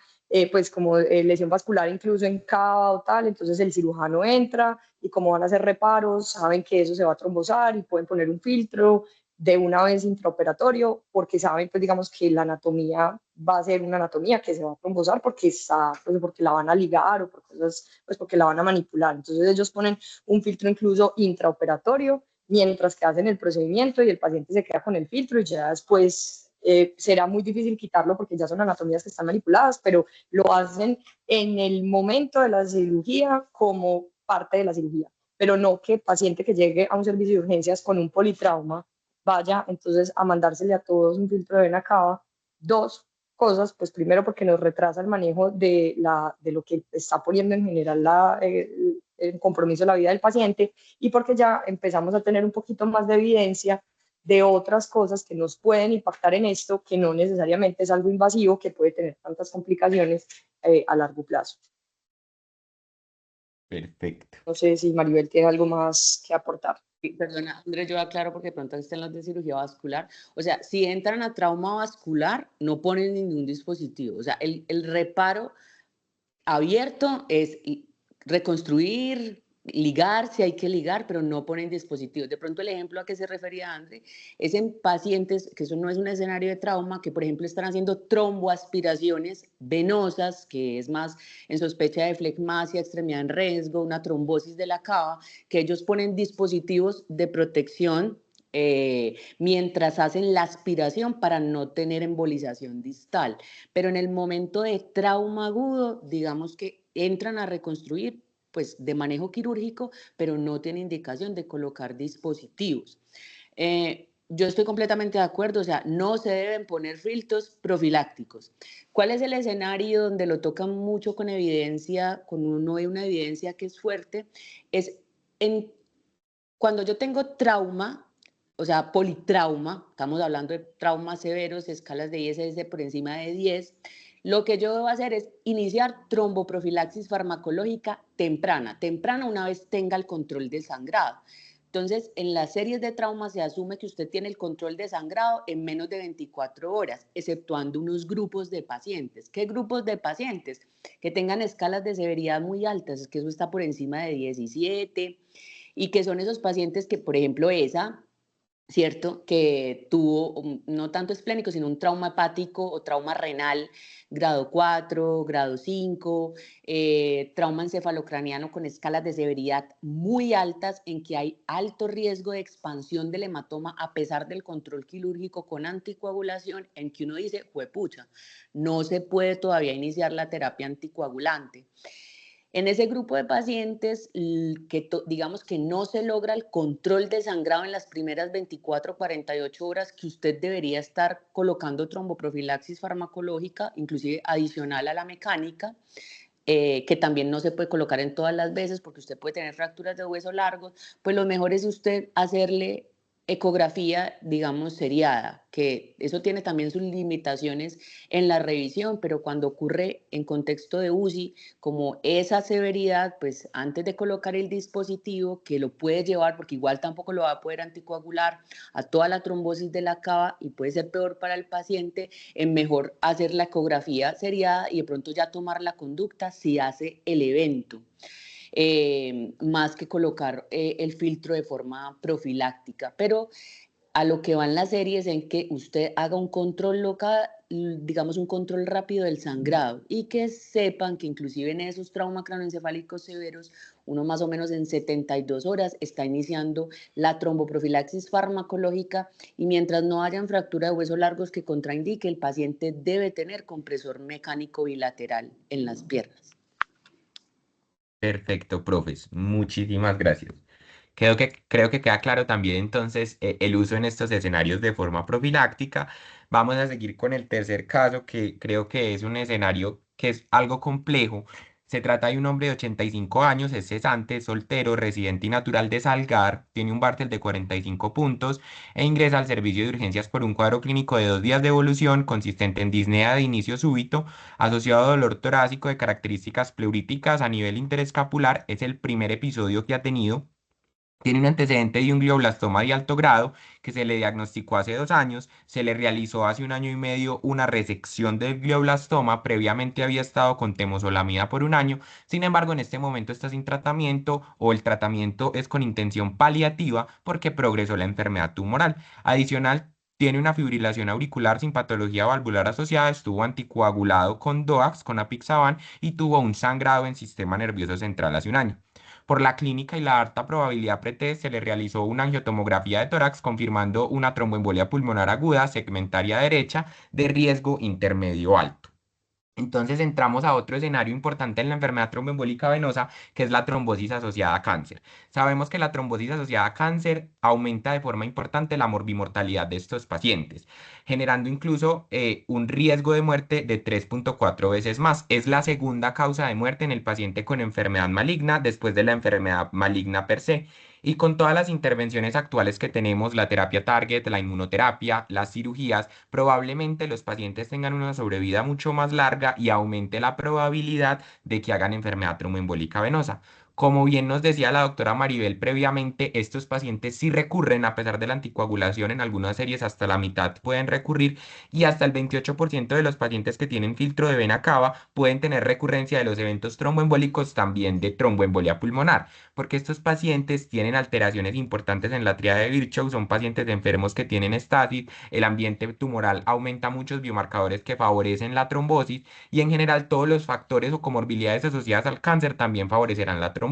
pues como lesión vascular incluso en cava o tal, entonces el cirujano entra y como van a hacer reparos, saben que eso se va a trombosar y pueden poner un filtro de una vez intraoperatorio, porque saben, pues digamos que la anatomía va a ser una anatomía que se va a trombosar porque pues, porque la van a ligar o por cosas, pues porque la van a manipular, entonces ellos ponen un filtro incluso intraoperatorio mientras que hacen el procedimiento y el paciente se queda con el filtro y ya después será muy difícil quitarlo porque ya son anatomías que están manipuladas, pero lo hacen en el momento de la cirugía como parte de la cirugía, pero no que paciente que llegue a un servicio de urgencias con un politrauma vaya entonces a mandársele a todos un filtro de vena cava. Dos cosas, pues primero porque nos retrasa el manejo de lo que está poniendo en general el compromiso de la vida del paciente y porque ya empezamos a tener un poquito más de evidencia de otras cosas que nos pueden impactar en esto, que no necesariamente es algo invasivo, que puede tener tantas complicaciones a largo plazo. Perfecto. No sé si Maribel tiene algo más que aportar. Perdona, Andrés, yo aclaro porque de pronto están los de cirugía vascular. O sea, si entran a trauma vascular, no ponen ningún dispositivo. O sea, el reparo abierto es reconstruir, ligar si hay que ligar, pero no ponen dispositivos. De pronto el ejemplo a que se refería André es en pacientes, que eso no es un escenario de trauma, que por ejemplo están haciendo tromboaspiraciones venosas, que es más en sospecha de flegmasia, extremidad en riesgo, una trombosis de la cava, que ellos ponen dispositivos de protección mientras hacen la aspiración para no tener embolización distal. Pero en el momento de trauma agudo, digamos que entran a reconstruir pues de manejo quirúrgico, pero no tiene indicación de colocar dispositivos. Yo estoy completamente de acuerdo, o sea, no se deben poner filtros profilácticos. ¿Cuál es el escenario donde lo tocan mucho con evidencia, con uno ve una evidencia que es fuerte? Es cuando yo tengo trauma, o sea, politrauma, estamos hablando de traumas severos, escalas de ISS por encima de 10, lo que yo debo hacer es iniciar tromboprofilaxis farmacológica temprana una vez tenga el control del sangrado. Entonces, en las series de traumas se asume que usted tiene el control de sangrado en menos de 24 horas, exceptuando unos grupos de pacientes. ¿Qué grupos de pacientes? Que tengan escalas de severidad muy altas, es que eso está por encima de 17, y que son esos pacientes que, por ejemplo, ¿cierto? Que tuvo no tanto esplénico, sino un trauma hepático o trauma renal grado 4, grado 5, trauma encefalocraniano con escalas de severidad muy altas en que hay alto riesgo de expansión del hematoma a pesar del control quirúrgico con anticoagulación, en que uno dice, juepucha, no se puede todavía iniciar la terapia anticoagulante. En ese grupo de pacientes que digamos que no se logra el control de sangrado en las primeras 24 o 48 horas, que usted debería estar colocando tromboprofilaxis farmacológica, inclusive adicional a la mecánica, que también no se puede colocar en todas las veces porque usted puede tener fracturas de hueso largos, pues lo mejor es usted hacerle ecografía, digamos, seriada, que eso tiene también sus limitaciones en la revisión, pero cuando ocurre en contexto de UCI, como esa severidad, pues antes de colocar el dispositivo, que lo puede llevar, porque igual tampoco lo va a poder anticoagular, a toda la trombosis de la cava y puede ser peor para el paciente, es mejor hacer la ecografía seriada y de pronto ya tomar la conducta si hace el evento. Más que colocar el filtro de forma profiláctica. Pero a lo que van las series en que usted haga un control local, digamos un control rápido del sangrado y que sepan que inclusive en esos traumas craneoencefálicos severos, uno más o menos en 72 horas está iniciando la tromboprofilaxis farmacológica y mientras no hayan fractura de huesos largos que contraindique, el paciente debe tener compresor mecánico bilateral en las piernas. Perfecto, profes. Muchísimas gracias. Creo que queda claro también entonces el uso en estos escenarios de forma profiláctica. Vamos a seguir con el tercer caso, que creo que es un escenario que es algo complejo. Se trata de un hombre de 85 años, es cesante, soltero, residente y natural de Salgar, tiene un Bartel de 45 puntos e ingresa al servicio de urgencias por un cuadro clínico de 2 días de evolución consistente en disnea de inicio súbito asociado a dolor torácico de características pleuríticas a nivel interescapular. Es el primer episodio que ha tenido. Tiene un antecedente de un glioblastoma de alto grado que se le diagnosticó hace 2 años. Se le realizó hace 1 año y medio una resección del glioblastoma. Previamente había estado con temozolomida por 1 año. Sin embargo, en este momento está sin tratamiento o el tratamiento es con intención paliativa porque progresó la enfermedad tumoral. Adicional, tiene una fibrilación auricular sin patología valvular asociada. Estuvo anticoagulado con DOAX, con apixaban y tuvo un sangrado en sistema nervioso central hace 1 año. Por la clínica y la alta probabilidad pretest se le realizó una angiotomografía de tórax confirmando una tromboembolia pulmonar aguda segmentaria derecha de riesgo intermedio alto. Entonces entramos a otro escenario importante en la enfermedad tromboembólica venosa, que es la trombosis asociada a cáncer. Sabemos que la trombosis asociada a cáncer aumenta de forma importante la morbimortalidad de estos pacientes, generando incluso un riesgo de muerte de 3,4 veces más. Es la segunda causa de muerte en el paciente con enfermedad maligna después de la enfermedad maligna per se. Y con todas las intervenciones actuales que tenemos, la terapia target, la inmunoterapia, las cirugías, probablemente los pacientes tengan una sobrevida mucho más larga y aumente la probabilidad de que hagan enfermedad tromboembólica venosa. Como bien nos decía la doctora Maribel previamente, estos pacientes sí recurren, a pesar de la anticoagulación, en algunas series hasta la mitad pueden recurrir y hasta el 28% de los pacientes que tienen filtro de vena cava pueden tener recurrencia de los eventos tromboembólicos, también de tromboembolia pulmonar, porque estos pacientes tienen alteraciones importantes en la tríada de Virchow, son pacientes enfermos que tienen estasis, el ambiente tumoral aumenta muchos biomarcadores que favorecen la trombosis y en general todos los factores o comorbilidades asociadas al cáncer también favorecerán la trombosis.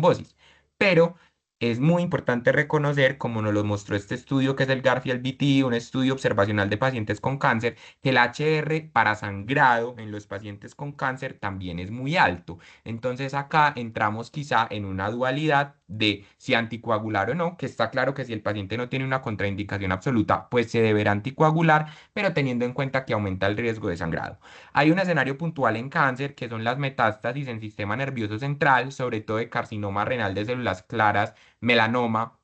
Pero es muy importante reconocer, como nos lo mostró este estudio que es el Garfield BT, un estudio observacional de pacientes con cáncer, que el HR para sangrado en los pacientes con cáncer también es muy alto. Entonces acá entramos quizá en una dualidad de si anticoagular o no, que está claro que si el paciente no tiene una contraindicación absoluta, pues se deberá anticoagular, pero teniendo en cuenta que aumenta el riesgo de sangrado. Hay un escenario puntual en cáncer que son las metástasis en sistema nervioso central, sobre todo de carcinoma renal de células claras, melanoma,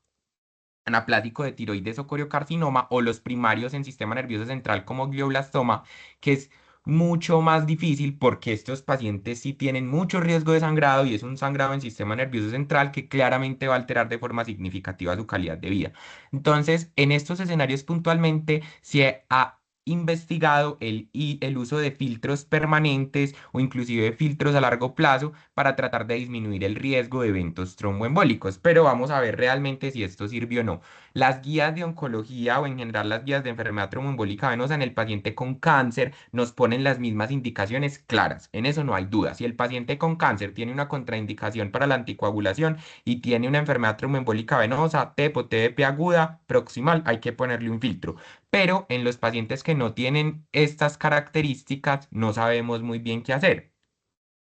anaplásico de tiroides o coriocarcinoma, o los primarios en sistema nervioso central como glioblastoma, que es mucho más difícil porque estos pacientes sí tienen mucho riesgo de sangrado y es un sangrado en sistema nervioso central que claramente va a alterar de forma significativa su calidad de vida. Entonces, en estos escenarios puntualmente se ha investigado el uso de filtros permanentes o inclusive filtros a largo plazo para tratar de disminuir el riesgo de eventos tromboembólicos, pero vamos a ver realmente si esto sirvió o no. Las guías de oncología o en general las guías de enfermedad tromboembólica venosa en el paciente con cáncer nos ponen las mismas indicaciones claras, en eso no hay duda. Si el paciente con cáncer tiene una contraindicación para la anticoagulación y tiene una enfermedad tromboembólica venosa, TEP o TDP aguda, proximal, hay que ponerle un filtro. Pero en los pacientes que no tienen estas características no sabemos muy bien qué hacer.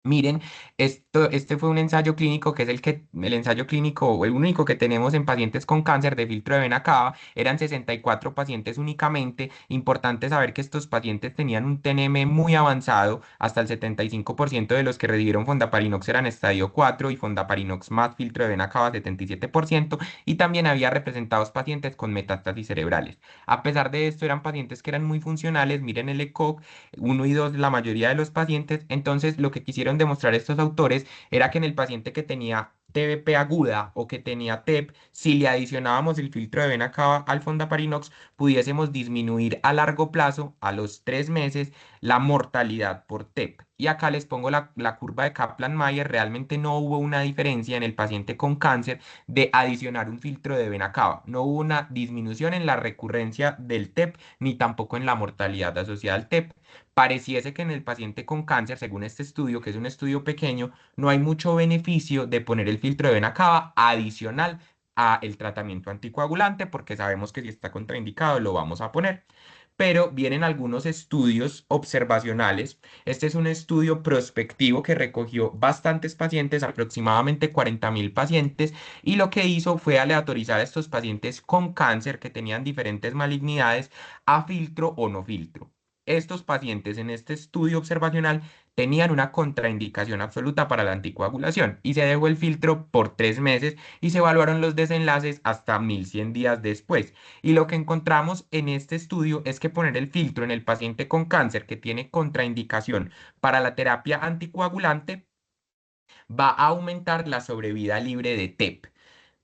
Miren, este fue un ensayo clínico que es el ensayo clínico, o el único que tenemos en pacientes con cáncer de filtro de vena cava. Eran 64 pacientes únicamente. Importante saber que estos pacientes tenían un TNM muy avanzado. Hasta el 75% de los que recibieron Fondaparinox eran estadio 4 y Fondaparinox más filtro de vena cava 77%. Y también había representados pacientes con metástasis cerebrales. A pesar de esto, eran pacientes que eran muy funcionales. Miren el ECOG uno y 2 la mayoría de los pacientes. Entonces, lo que quisieron demostrar estos autores era que en el paciente que tenía TBP aguda o que tenía TEP, si le adicionábamos el filtro de vena cava al Fondaparinox, pudiésemos disminuir a largo plazo, a los 3 meses, la mortalidad por TEP. Y acá les pongo la curva de Kaplan-Meier. Realmente no hubo una diferencia en el paciente con cáncer de adicionar un filtro de vena cava. No hubo una disminución en la recurrencia del TEP ni tampoco en la mortalidad asociada al TEP. Pareciese que en el paciente con cáncer, según este estudio, que es un estudio pequeño, no hay mucho beneficio de poner el filtro de vena cava adicional a el tratamiento anticoagulante, porque sabemos que si está contraindicado lo vamos a poner. Pero vienen algunos estudios observacionales. Este es un estudio prospectivo que recogió bastantes pacientes, aproximadamente 40.000 pacientes, y lo que hizo fue aleatorizar a estos pacientes con cáncer que tenían diferentes malignidades a filtro o no filtro. Estos pacientes en este estudio observacional tenían una contraindicación absoluta para la anticoagulación y se dejó el filtro por 3 meses y se evaluaron los desenlaces hasta 1100 días después. Y lo que encontramos en este estudio es que poner el filtro en el paciente con cáncer que tiene contraindicación para la terapia anticoagulante va a aumentar la sobrevida libre de TEP.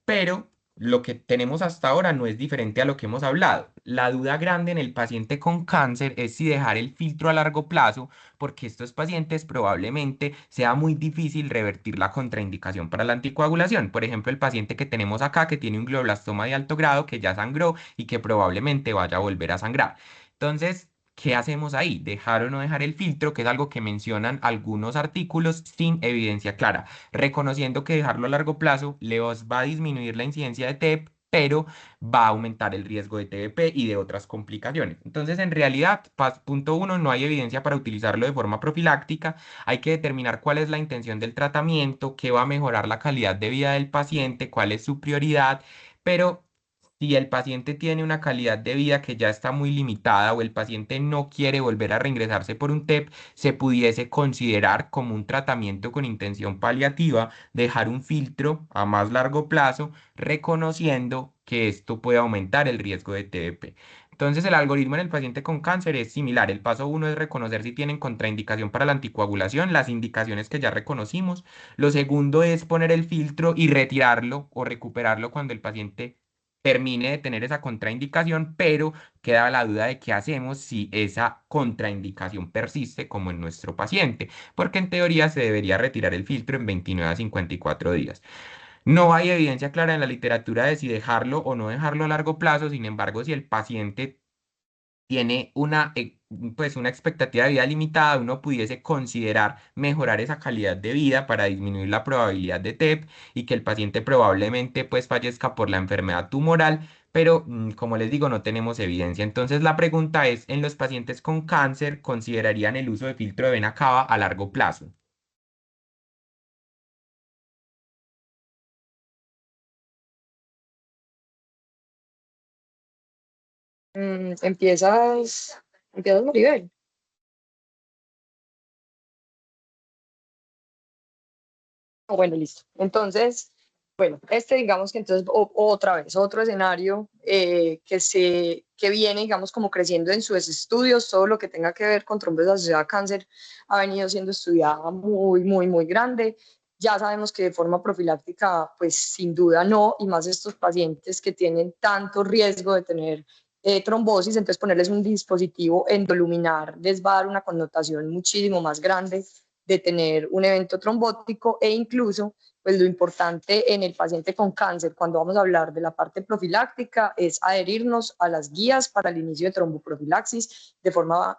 Pero lo que tenemos hasta ahora no es diferente a lo que hemos hablado. La duda grande en el paciente con cáncer es si dejar el filtro a largo plazo, porque estos pacientes probablemente sea muy difícil revertir la contraindicación para la anticoagulación. Por ejemplo, el paciente que tenemos acá que tiene un glioblastoma de alto grado que ya sangró y que probablemente vaya a volver a sangrar. Entonces, ¿qué hacemos ahí? ¿Dejar o no dejar el filtro? Que es algo que mencionan algunos artículos sin evidencia clara, reconociendo que dejarlo a largo plazo le va a disminuir la incidencia de TEP, pero va a aumentar el riesgo de TBP y de otras complicaciones. Entonces, en realidad, punto uno, no hay evidencia para utilizarlo de forma profiláctica. Hay que determinar cuál es la intención del tratamiento, qué va a mejorar la calidad de vida del paciente, cuál es su prioridad, pero si el paciente tiene una calidad de vida que ya está muy limitada o el paciente no quiere volver a reingresarse por un TEP, se pudiese considerar como un tratamiento con intención paliativa, dejar un filtro a más largo plazo, reconociendo que esto puede aumentar el riesgo de TBP. Entonces, el algoritmo en el paciente con cáncer es similar. El paso uno es reconocer si tienen contraindicación para la anticoagulación, las indicaciones que ya reconocimos. Lo segundo es poner el filtro y retirarlo o recuperarlo cuando el paciente termine de tener esa contraindicación, pero queda la duda de qué hacemos si esa contraindicación persiste, como en nuestro paciente, porque en teoría se debería retirar el filtro en 29 a 54 días. No hay evidencia clara en la literatura de si dejarlo o no dejarlo a largo plazo. Sin embargo, si el paciente tiene pues una expectativa de vida limitada, uno pudiese considerar mejorar esa calidad de vida para disminuir la probabilidad de TEP y que el paciente probablemente pues fallezca por la enfermedad tumoral, pero como les digo, no tenemos evidencia. Entonces la pregunta es, ¿en los pacientes con cáncer considerarían el uso de filtro de vena cava a largo plazo? Empiezas, Maribel. Bueno, listo. Entonces, bueno, digamos que entonces otra vez, otro escenario que viene, digamos, como creciendo en sus estudios, todo lo que tenga que ver con trombosis asociada a cáncer ha venido siendo estudiada muy, muy, muy grande. Ya sabemos que de forma profiláctica, pues sin duda no, y más estos pacientes que tienen tanto riesgo de tener trombosis, entonces ponerles un dispositivo endoluminar les va a dar una connotación muchísimo más grande de tener un evento trombótico e incluso, pues lo importante en el paciente con cáncer, cuando vamos a hablar de la parte profiláctica, es adherirnos a las guías para el inicio de tromboprofilaxis de forma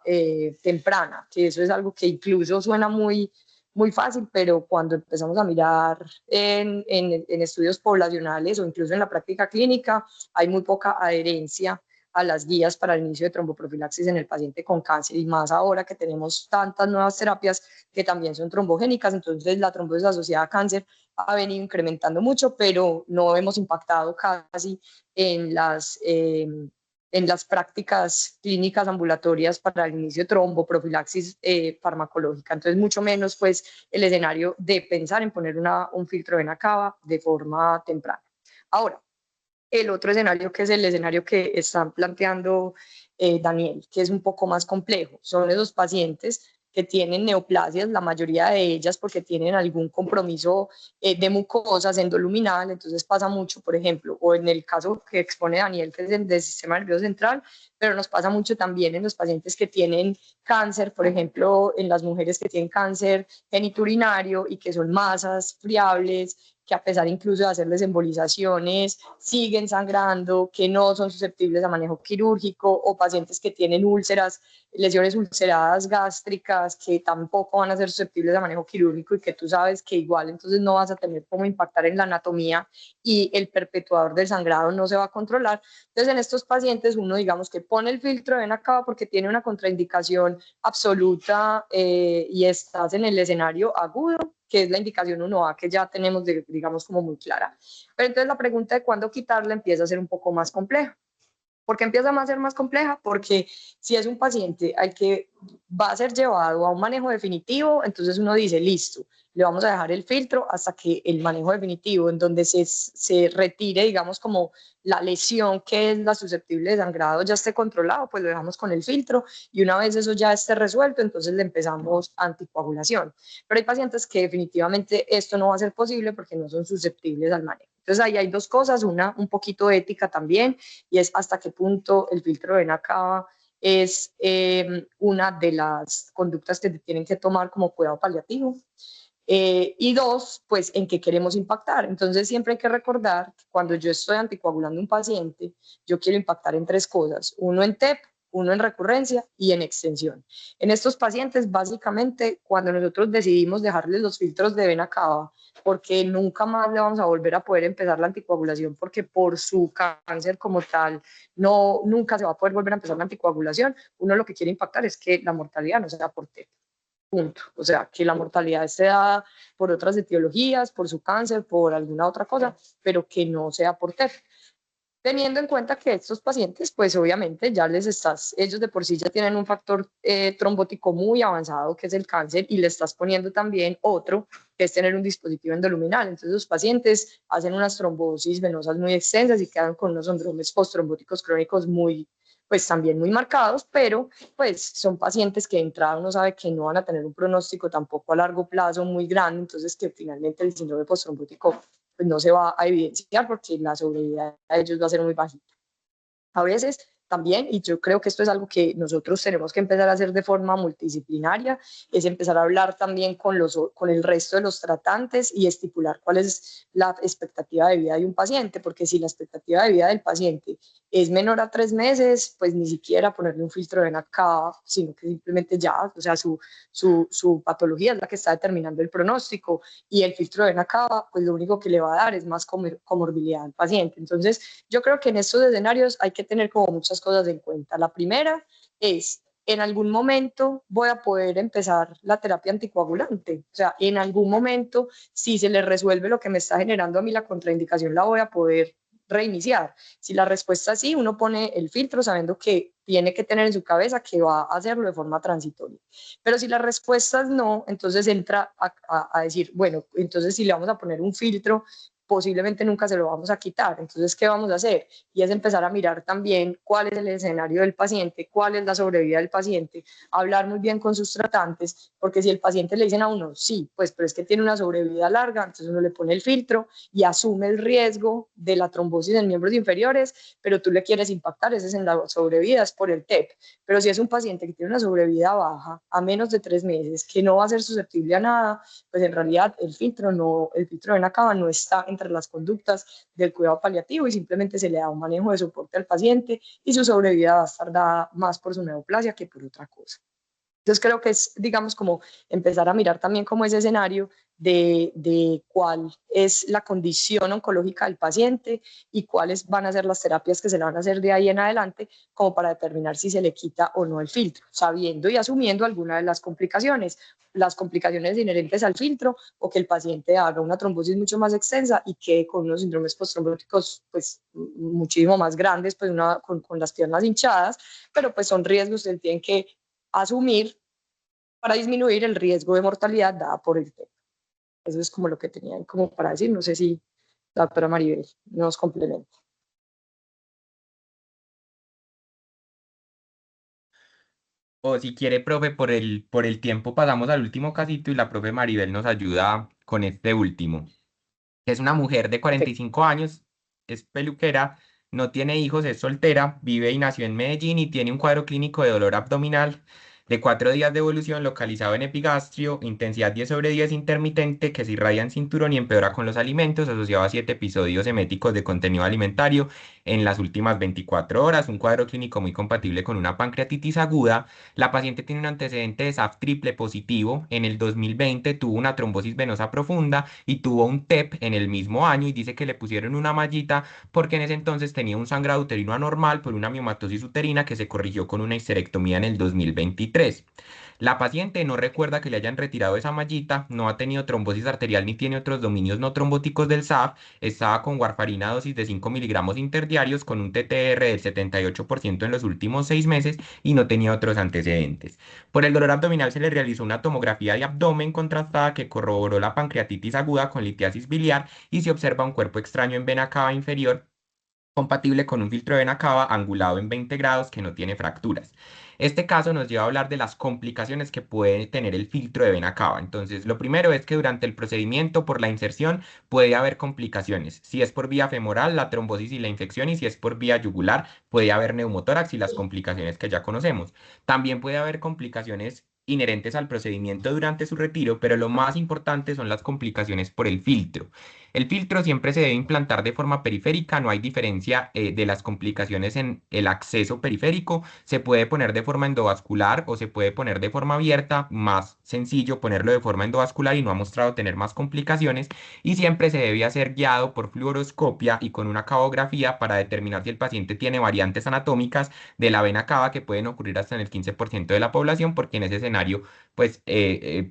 temprana, que eso es algo que incluso suena muy, muy fácil, pero cuando empezamos a mirar en estudios poblacionales o incluso en la práctica clínica, hay muy poca adherencia a las guías para el inicio de tromboprofilaxis en el paciente con cáncer, y más ahora que tenemos tantas nuevas terapias que también son trombogénicas. Entonces la trombosis asociada a cáncer ha venido incrementando mucho, pero no hemos impactado casi en las prácticas clínicas ambulatorias para el inicio de tromboprofilaxis farmacológica. Entonces, mucho menos pues el escenario de pensar en poner un filtro de vena cava de forma temprana. Ahora, el otro escenario, que es el escenario que están planteando Daniel, que es un poco más complejo, son esos pacientes que tienen neoplasias, la mayoría de ellas porque tienen algún compromiso de mucosas endoluminal. Entonces pasa mucho, por ejemplo, o en el caso que expone Daniel, que es del sistema nervioso central, pero nos pasa mucho también en los pacientes que tienen cáncer, por ejemplo, en las mujeres que tienen cáncer genitourinario y que son masas friables, que a pesar incluso de hacerles embolizaciones, siguen sangrando, que no son susceptibles a manejo quirúrgico, o pacientes que tienen úlceras, lesiones ulceradas gástricas, que tampoco van a ser susceptibles a manejo quirúrgico y que tú sabes que igual entonces no vas a tener cómo impactar en la anatomía y el perpetuador del sangrado no se va a controlar. Entonces en estos pacientes uno digamos que pone el filtro de vena cava porque tiene una contraindicación absoluta y estás en el escenario agudo, que es la indicación 1A que ya tenemos, digamos, como muy clara. Pero entonces la pregunta de cuándo quitarla empieza a ser un poco más compleja. ¿Por qué empieza a ser más compleja? Porque si es un paciente al que va a ser llevado a un manejo definitivo, entonces uno dice, listo, le vamos a dejar el filtro hasta que el manejo definitivo, en donde se retire, digamos, como la lesión que es la susceptible de sangrado, ya esté controlado, pues lo dejamos con el filtro, y una vez eso ya esté resuelto, entonces le empezamos anticoagulación. Pero hay pacientes que definitivamente esto no va a ser posible porque no son susceptibles al manejo. Entonces ahí hay dos cosas, una un poquito ética también, y es hasta qué punto el filtro de vena cava es una de las conductas que tienen que tomar como cuidado paliativo. Y dos, pues en qué queremos impactar. Entonces siempre hay que recordar que cuando yo estoy anticoagulando un paciente, yo quiero impactar en tres cosas: uno en TEP, uno en recurrencia y en extensión. En estos pacientes, básicamente, cuando nosotros decidimos dejarles los filtros de vena cava, porque nunca más le vamos a volver a poder empezar la anticoagulación, porque por su cáncer como tal, no, nunca se va a poder volver a empezar la anticoagulación, uno lo que quiere impactar es que la mortalidad no sea por TEP. Punto. O sea, que la mortalidad esté dada por otras etiologías, por su cáncer, por alguna otra cosa, pero que no sea por TEP. Teniendo en cuenta que estos pacientes, pues obviamente ya ellos de por sí ya tienen un factor trombótico muy avanzado, que es el cáncer, y le estás poniendo también otro, que es tener un dispositivo endoluminal. Entonces los pacientes hacen unas trombosis venosas muy extensas y quedan con unos síndromes postrombóticos crónicos muy, pues también muy marcados, pero pues son pacientes que de entrada uno sabe que no van a tener un pronóstico tampoco a largo plazo muy grande, entonces que finalmente el síndrome postrombótico pues no se va a evidenciar porque la sobrevida de ellos va a ser muy bajita. A veces también, y yo creo que esto es algo que nosotros tenemos que empezar a hacer de forma multidisciplinaria, es empezar a hablar también con el resto de los tratantes y estipular cuál es la expectativa de vida de un paciente, porque si la expectativa de vida del paciente es menor a 3 meses, pues ni siquiera ponerle un filtro de vena cava, sino que simplemente ya, o sea, su patología es la que está determinando el pronóstico, y el filtro de vena cava, pues lo único que le va a dar es más comorbilidad al paciente. Entonces, yo creo que en estos escenarios hay que tener como muchas cosas en cuenta. La primera es, en algún momento voy a poder empezar la terapia anticoagulante. O sea, en algún momento, si se le resuelve lo que me está generando a mí la contraindicación, la voy a poder reiniciar. Si la respuesta es sí, uno pone el filtro sabiendo que tiene que tener en su cabeza que va a hacerlo de forma transitoria. Pero si la respuesta es no, entonces entra a decir, bueno, entonces si le vamos a poner un filtro, posiblemente nunca se lo vamos a quitar. Entonces, ¿qué vamos a hacer? Y es empezar a mirar también cuál es el escenario del paciente, cuál es la sobrevida del paciente, hablar muy bien con sus tratantes, porque si el paciente le dicen a uno, sí, pues, pero es que tiene una sobrevida larga, entonces uno le pone el filtro y asume el riesgo de la trombosis en miembros inferiores, pero tú le quieres impactar, ese es en la sobrevida, es por el TEP. Pero si es un paciente que tiene una sobrevida baja, a menos de 3 meses, que no va a ser susceptible a nada, pues en realidad el filtro de vena cava no está entre las conductas del cuidado paliativo, y simplemente se le da un manejo de soporte al paciente y su sobrevida va a estar dada más por su neoplasia que por otra cosa. Entonces creo que es, digamos, como empezar a mirar también como ese escenario de cuál es la condición oncológica del paciente y cuáles van a ser las terapias que se le van a hacer de ahí en adelante, como para determinar si se le quita o no el filtro, sabiendo y asumiendo algunas de las complicaciones inherentes al filtro, o que el paciente haga una trombosis mucho más extensa y que con unos síndromes postrombóticos pues muchísimo más grandes, pues con las piernas hinchadas, pero pues son riesgos que tienen que asumir para disminuir el riesgo de mortalidad dada por el tema. Eso es como lo que tenía como para decir. No sé si la doctora Maribel nos complementa. O si quiere, profe, por el tiempo pasamos al último casito y la profe Maribel nos ayuda con este último. Es una mujer de Perfecto. 45 años, es peluquera, no tiene hijos, es soltera, vive y nació en Medellín y tiene un cuadro clínico de dolor abdominal de 4 días de evolución localizado en epigastrio, intensidad 10/10 intermitente que se irradia en cinturón y empeora con los alimentos, asociado a 7 episodios eméticos de contenido alimentario en las últimas 24 horas, un cuadro clínico muy compatible con una pancreatitis aguda. La paciente tiene un antecedente de SAF triple positivo, en el 2020 tuvo una trombosis venosa profunda y tuvo un TEP en el mismo año y dice que le pusieron una mallita porque en ese entonces tenía un sangrado uterino anormal por una miomatosis uterina que se corrigió con una histerectomía en el 2023. La paciente no recuerda que le hayan retirado esa mallita, no ha tenido trombosis arterial ni tiene otros dominios no trombóticos del SAF, estaba con warfarina a dosis de 5 miligramos interdiarios con un TTR del 78% en los últimos 6 meses y no tenía otros antecedentes. Por el dolor abdominal se le realizó una tomografía de abdomen contrastada que corroboró la pancreatitis aguda con litiasis biliar y se observa un cuerpo extraño en vena cava inferior compatible con un filtro de vena cava angulado en 20 grados que no tiene fracturas. Este caso nos lleva a hablar de las complicaciones que puede tener el filtro de vena cava. Entonces, lo primero es que durante el procedimiento por la inserción puede haber complicaciones. Si es por vía femoral, la trombosis y la infección, y si es por vía yugular, puede haber neumotórax y las complicaciones que ya conocemos. También puede haber complicaciones inherentes al procedimiento durante su retiro, pero lo más importante son las complicaciones por el filtro. El filtro siempre se debe implantar de forma periférica, no hay diferencia de las complicaciones en el acceso periférico. Se puede poner de forma endovascular o se puede poner de forma abierta, más sencillo ponerlo de forma endovascular y no ha mostrado tener más complicaciones. Y siempre se debe hacer guiado por fluoroscopia y con una cabografía para determinar si el paciente tiene variantes anatómicas de la vena cava que pueden ocurrir hasta en el 15% de la población, porque en ese escenario, pues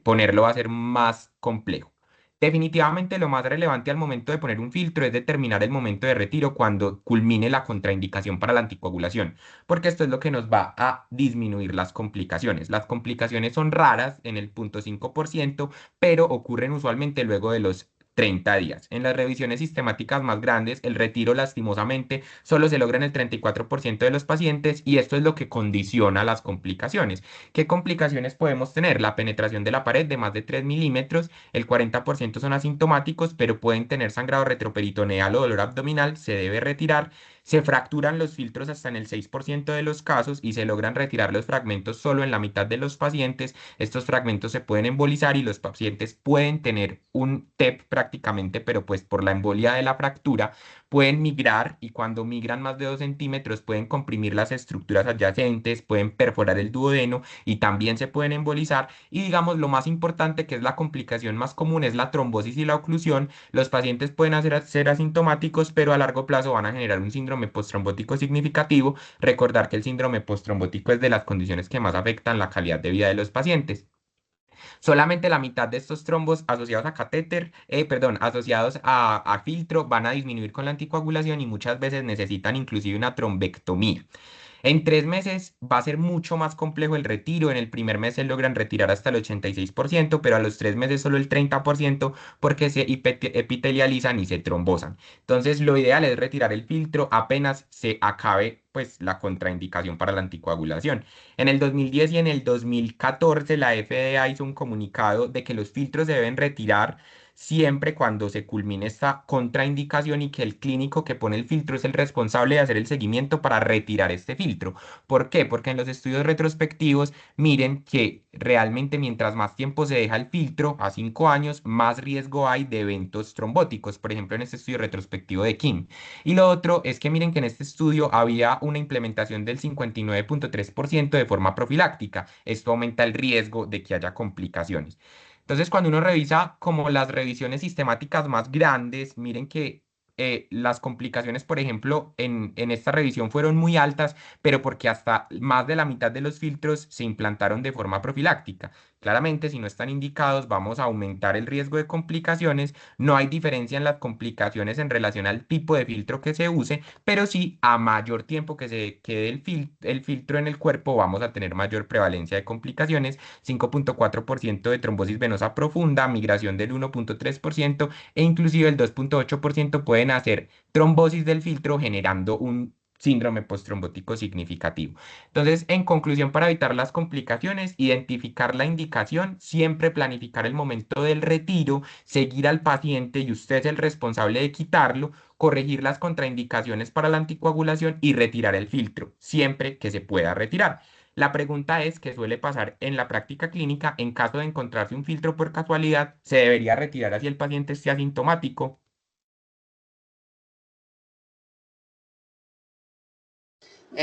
ponerlo va a ser más complejo. Definitivamente lo más relevante al momento de poner un filtro es determinar el momento de retiro cuando culmine la contraindicación para la anticoagulación, porque esto es lo que nos va a disminuir las complicaciones. Las complicaciones son raras en el 0.5%, pero ocurren usualmente luego de los 30 días. En las revisiones sistemáticas más grandes, el retiro lastimosamente solo se logra en el 34% de los pacientes y esto es lo que condiciona las complicaciones. ¿Qué complicaciones podemos tener? La penetración de la pared de más de 3 milímetros, el 40% son asintomáticos, pero pueden tener sangrado retroperitoneal o dolor abdominal, se debe retirar. Se fracturan los filtros hasta en el 6% de los casos y se logran retirar los fragmentos solo en la mitad de los pacientes. Estos fragmentos se pueden embolizar y los pacientes pueden tener un TEP prácticamente, pero pues por la embolia de la fractura pueden migrar y cuando migran más de 2 centímetros pueden comprimir las estructuras adyacentes, pueden perforar el duodeno y también se pueden embolizar. Y digamos, lo más importante, que es la complicación más común, es la trombosis y la oclusión. Los pacientes pueden ser asintomáticos, pero a largo plazo van a generar un síndrome postrombótico significativo. Recordar que el síndrome postrombótico es de las condiciones que más afectan la calidad de vida de los pacientes. Solamente la mitad de estos trombos asociados a catéter, perdón, asociados a filtro, van a disminuir con la anticoagulación y muchas veces necesitan inclusive una trombectomía. En 3 meses va a ser mucho más complejo el retiro. En el primer mes se logran retirar hasta el 86%, pero a los 3 meses solo el 30% porque se epitelializan y se trombosan. Entonces, lo ideal es retirar el filtro apenas se acabe pues la contraindicación para la anticoagulación. En el 2010 y en el 2014 la FDA hizo un comunicado de que los filtros se deben retirar siempre cuando se culmine esta contraindicación y que el clínico que pone el filtro es el responsable de hacer el seguimiento para retirar este filtro. ¿Por qué? Porque en los estudios retrospectivos miren que realmente mientras más tiempo se deja el filtro, a 5 años, más riesgo hay de eventos trombóticos, por ejemplo en este estudio retrospectivo de Kim. Y lo otro es que miren que en este estudio había una implementación del 59.3% de forma profiláctica. Esto aumenta el riesgo de que haya complicaciones. Entonces, cuando uno revisa como las revisiones sistemáticas más grandes, miren que las complicaciones, por ejemplo, en esta revisión fueron muy altas, pero porque hasta más de la mitad de los filtros se implantaron de forma profiláctica. Claramente, si no están indicados, vamos a aumentar el riesgo de complicaciones. No hay diferencia en las complicaciones en relación al tipo de filtro que se use, pero sí a mayor tiempo que se quede el filtro en el cuerpo, vamos a tener mayor prevalencia de complicaciones. 5,4% de trombosis venosa profunda, migración del 1,3% e inclusive el 2,8% pueden hacer trombosis del filtro generando un síndrome postrombótico significativo. Entonces, en conclusión, para evitar las complicaciones, identificar la indicación, siempre planificar el momento del retiro, seguir al paciente y usted es el responsable de quitarlo, corregir las contraindicaciones para la anticoagulación y retirar el filtro, siempre que se pueda retirar. La pregunta es, ¿qué suele pasar en la práctica clínica? En caso de encontrarse un filtro por casualidad, ¿se debería retirar así el paciente esté asintomático?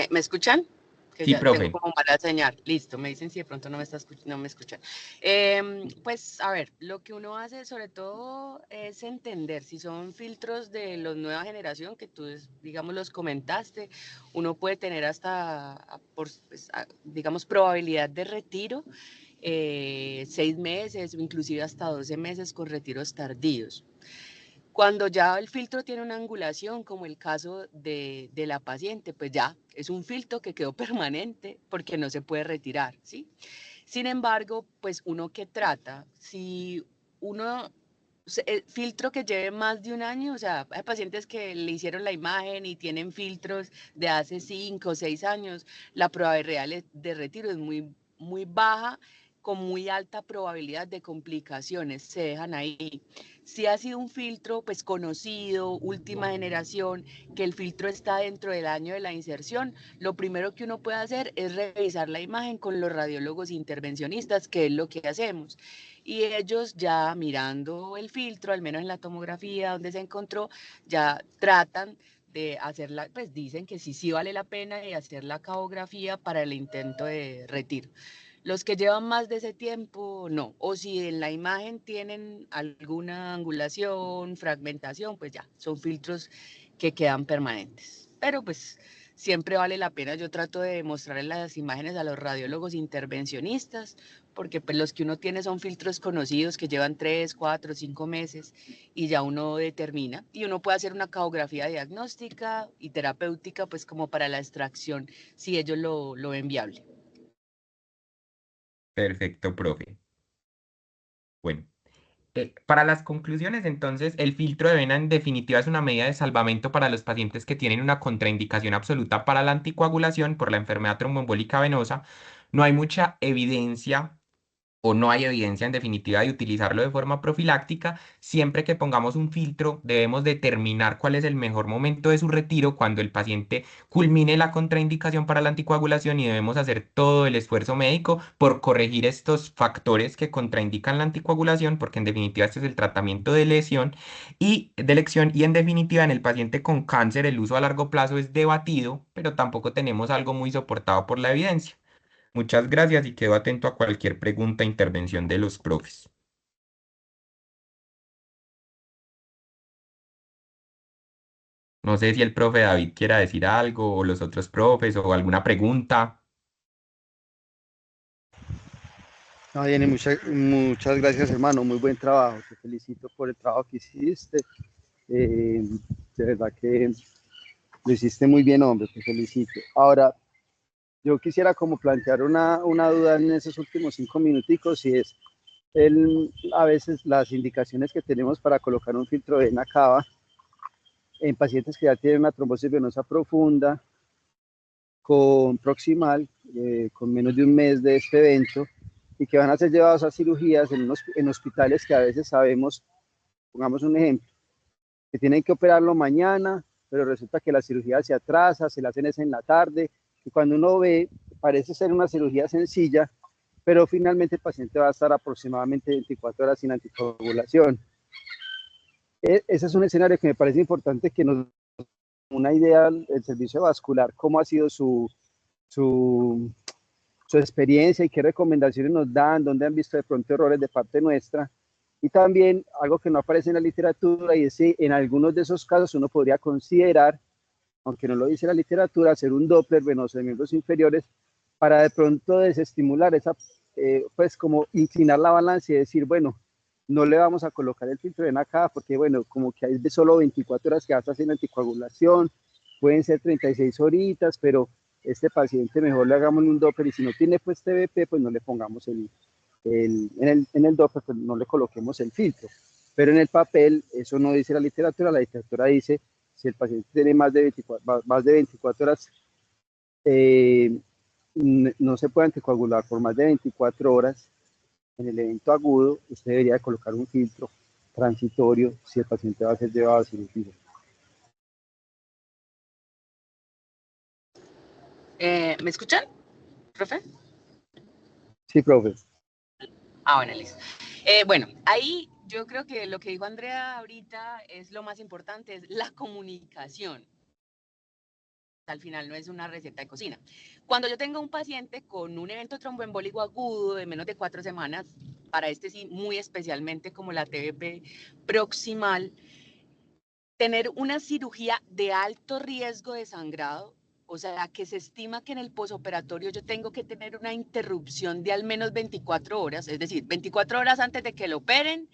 ¿Me escuchan? Que Sí, ya tengo profe. como mala señal. Listo, me dicen si de pronto no me escuchan. Pues a ver, lo que uno hace sobre todo es entender si son filtros de la nueva generación que tú, digamos, los comentaste. Uno puede tener hasta, pues, digamos, probabilidad de retiro 6 meses o inclusive hasta 12 meses con retiros tardíos. Cuando ya el filtro tiene una angulación, como el caso de la paciente, pues ya es un filtro que quedó permanente porque no se puede retirar, ¿sí? Sin embargo, pues uno que trata, si uno, el filtro que lleve más de un año, o sea, hay pacientes que le hicieron la imagen y tienen filtros de hace 5 o 6 años, la probabilidad de retiro es muy baja, con muy alta probabilidad de complicaciones, se dejan ahí. Si ha sido un filtro pues conocido, última generación, que el filtro está dentro del año de la inserción, lo primero que uno puede hacer es revisar la imagen con los radiólogos intervencionistas, que es lo que hacemos. Y ellos ya mirando el filtro, al menos en la tomografía donde se encontró, ya tratan de hacerla, pues dicen que sí vale la pena de hacer la cagografía para el intento de retiro. Los que llevan más de ese tiempo, no. O si en la imagen tienen alguna angulación, fragmentación, pues ya, son filtros que quedan permanentes. Pero pues siempre vale la pena. Yo trato de mostrarle las imágenes a los radiólogos intervencionistas, porque pues los que uno tiene son filtros conocidos que llevan 3, 4, 5 meses y ya uno determina. Y uno puede hacer una cagografía diagnóstica y terapéutica, pues como para la extracción, si ellos lo ven viable. Perfecto, profe. Bueno. Para las conclusiones, entonces, el filtro de vena en definitiva es una medida de salvamento para los pacientes que tienen una contraindicación absoluta para la anticoagulación por la enfermedad tromboembólica venosa. No hay mucha evidencia o no hay evidencia en definitiva de utilizarlo de forma profiláctica. Siempre que pongamos un filtro, debemos determinar cuál es el mejor momento de su retiro cuando el paciente culmine la contraindicación para la anticoagulación y debemos hacer todo el esfuerzo médico por corregir estos factores que contraindican la anticoagulación, porque en definitiva este es el tratamiento de lesión y de elección y en definitiva en el paciente con cáncer el uso a largo plazo es debatido, pero tampoco tenemos algo muy soportado por la evidencia. Muchas gracias y quedo atento a cualquier pregunta e intervención de los profes. No sé si el profe David quiera decir algo o los otros profes o alguna pregunta. No, Jenny, muchas gracias, hermano. Muy buen trabajo. Te felicito por el trabajo que hiciste. De verdad que lo hiciste muy bien, hombre. Te felicito. Ahora, yo quisiera como plantear una duda en esos últimos 5 minuticos y es a veces las indicaciones que tenemos para colocar un filtro de vena cava en pacientes que ya tienen una trombosis venosa profunda con proximal, con menos de un mes de este evento y que van a ser llevados a cirugías en hospitales que a veces sabemos, pongamos un ejemplo, que tienen que operarlo mañana, pero resulta que la cirugía se atrasa, se la hacen esa en la tarde, y cuando uno ve, parece ser una cirugía sencilla, pero finalmente el paciente va a estar aproximadamente 24 horas sin anticoagulación. Ese es un escenario que me parece importante que nos una idea del servicio vascular, cómo ha sido su su experiencia y qué recomendaciones nos dan, dónde han visto de pronto errores de parte nuestra. Y también algo que no aparece en la literatura, y es que en algunos de esos casos uno podría considerar, aunque no lo dice la literatura, hacer un Doppler venoso de miembros inferiores para de pronto desestimular esa, pues como inclinar la balanza y decir, bueno, no le vamos a colocar el filtro de vena acá porque, bueno, como que hay de solo 24 horas que va a estar haciendo anticoagulación, pueden ser 36 horitas, pero este paciente mejor le hagamos un Doppler y si no tiene pues TBP, pues no le pongamos en el Doppler, pues no le coloquemos el filtro. Pero en el papel, eso no dice la literatura dice, si el paciente tiene más de 24 horas, no se puede anticoagular por más de 24 horas, en el evento agudo, usted debería colocar un filtro transitorio si el paciente va a ser llevado a cirugía. ¿Me escuchan, profe? Sí, profe. Ah, bueno, listo. Bueno, ahí yo creo que lo que dijo Andrea ahorita es lo más importante, es la comunicación. Al final no es una receta de cocina. Cuando yo tengo un paciente con un evento tromboembólico agudo de menos de 4 semanas, para este sí, muy especialmente como la TBP proximal, tener una cirugía de alto riesgo de sangrado, o sea, que se estima que en el posoperatorio yo tengo que tener una interrupción de al menos 24 horas, es decir, 24 horas antes de que lo operen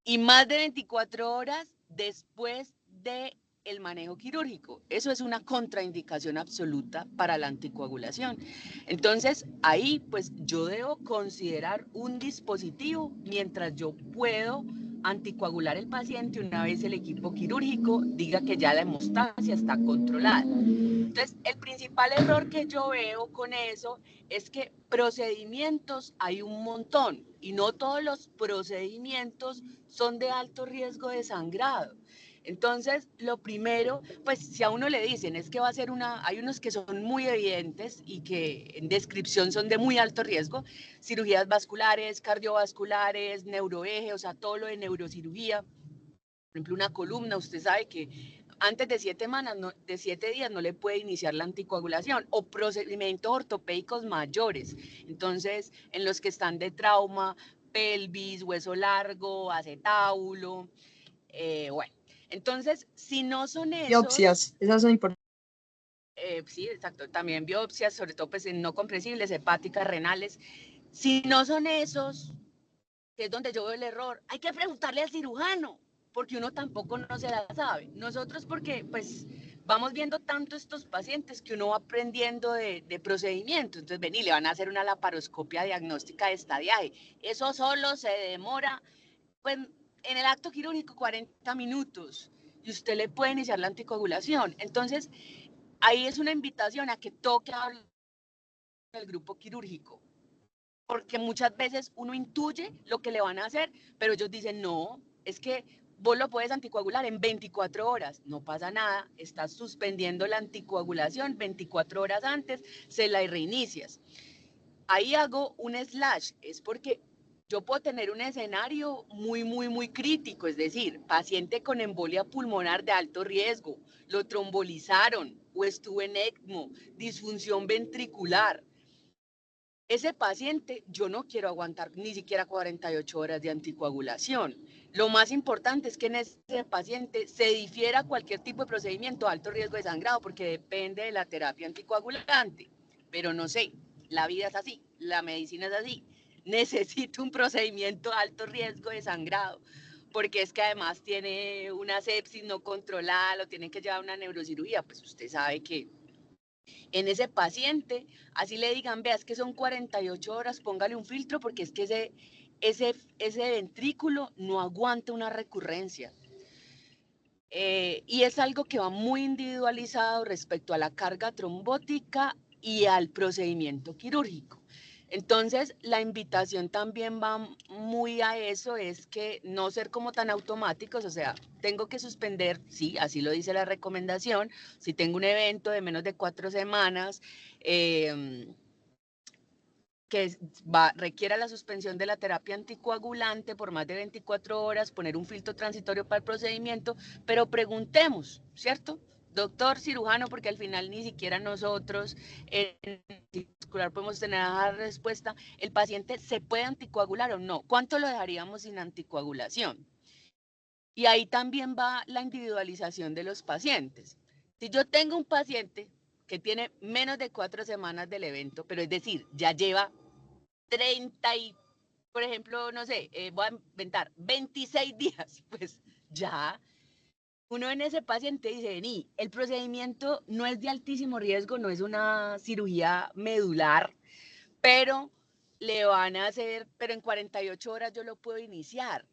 y más de 24 horas después de el manejo quirúrgico. Eso es una contraindicación absoluta para la anticoagulación. Entonces, ahí pues yo debo considerar un dispositivo mientras yo puedo anticoagular el paciente una vez el equipo quirúrgico diga que ya la hemostasia está controlada. Entonces, el principal error que yo veo con eso es que procedimientos hay un montón y no todos los procedimientos son de alto riesgo de sangrado. Entonces, lo primero, pues si a uno le dicen es que va a ser hay unos que son muy evidentes y que en descripción son de muy alto riesgo, cirugías vasculares, cardiovasculares, neuroeje, o sea, todo lo de neurocirugía. Por ejemplo, una columna, usted sabe que antes de 7 días no le puede iniciar la anticoagulación o procedimientos ortopédicos mayores. Entonces, en los que están de trauma, pelvis, hueso largo, acetábulo, bueno. Entonces, si no son esos... Biopsias, esas son importantes. Sí, exacto. También biopsias, sobre todo pues en no compresibles, hepáticas, renales. Si no son esos, que es donde yo veo el error, hay que preguntarle al cirujano, porque uno tampoco no se la sabe. Nosotros porque pues vamos viendo tanto estos pacientes que uno va aprendiendo de procedimientos. Entonces, vení, le van a hacer una laparoscopia diagnóstica de estadiaje. Eso solo se demora, pues, en el acto quirúrgico 40 minutos y usted le puede iniciar la anticoagulación. Entonces, ahí es una invitación a que toque hablar del grupo quirúrgico, porque muchas veces uno intuye lo que le van a hacer, pero ellos dicen, no, es que vos lo puedes anticoagular en 24 horas, no pasa nada, estás suspendiendo la anticoagulación 24 horas antes, se la reinicias. Ahí hago un slash, es porque yo puedo tener un escenario muy crítico, es decir, paciente con embolia pulmonar de alto riesgo, lo trombolizaron o estuvo en ECMO, disfunción ventricular. Ese paciente yo no quiero aguantar ni siquiera 48 horas de anticoagulación. Lo más importante es que en ese paciente se difiera cualquier tipo de procedimiento a alto riesgo de sangrado porque depende de la terapia anticoagulante. Pero no sé, la vida es así, la medicina es así. Necesito un procedimiento a alto riesgo de sangrado porque es que además tiene una sepsis no controlada, lo tienen que llevar a una neurocirugía, pues usted sabe que en ese paciente, así le digan, vea, es que son 48 horas, póngale un filtro porque es que ese ventrículo no aguanta una recurrencia. Y es algo que va muy individualizado respecto a la carga trombótica y al procedimiento quirúrgico. Entonces, la invitación también va muy a eso, es que no ser como tan automáticos, o sea, tengo que suspender, sí, así lo dice la recomendación, si tengo un evento de menos de 4 semanas, que requiera la suspensión de la terapia anticoagulante por más de 24 horas, poner un filtro transitorio para el procedimiento, pero preguntemos, ¿cierto? doctor cirujano, porque al final ni siquiera nosotros en muscular podemos tener la respuesta, ¿el paciente se puede anticoagular o no? ¿Cuánto lo dejaríamos sin anticoagulación? Y ahí también va la individualización de los pacientes. Si yo tengo un paciente que tiene menos de 4 semanas del evento, pero es decir, ya lleva 30 y, por ejemplo, no sé, voy a inventar 26 días, pues ya uno en ese paciente dice, vení, el procedimiento no es de altísimo riesgo, no es una cirugía medular, pero le van a hacer, pero en 48 horas yo lo puedo iniciar.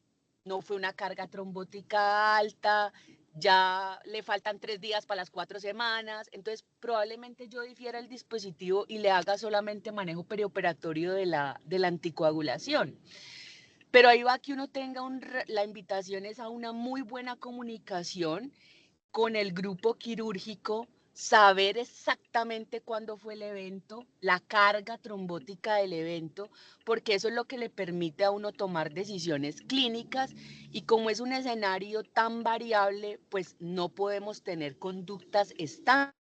No fue una carga trombótica alta, ya le faltan 3 días para las 4 semanas, entonces probablemente yo difiera el dispositivo y le haga solamente manejo perioperatorio de la anticoagulación. Pero ahí va que uno tenga la invitación es a una muy buena comunicación con el grupo quirúrgico, saber exactamente cuándo fue el evento, la carga trombótica del evento, porque eso es lo que le permite a uno tomar decisiones clínicas y como es un escenario tan variable, pues no podemos tener conductas estándar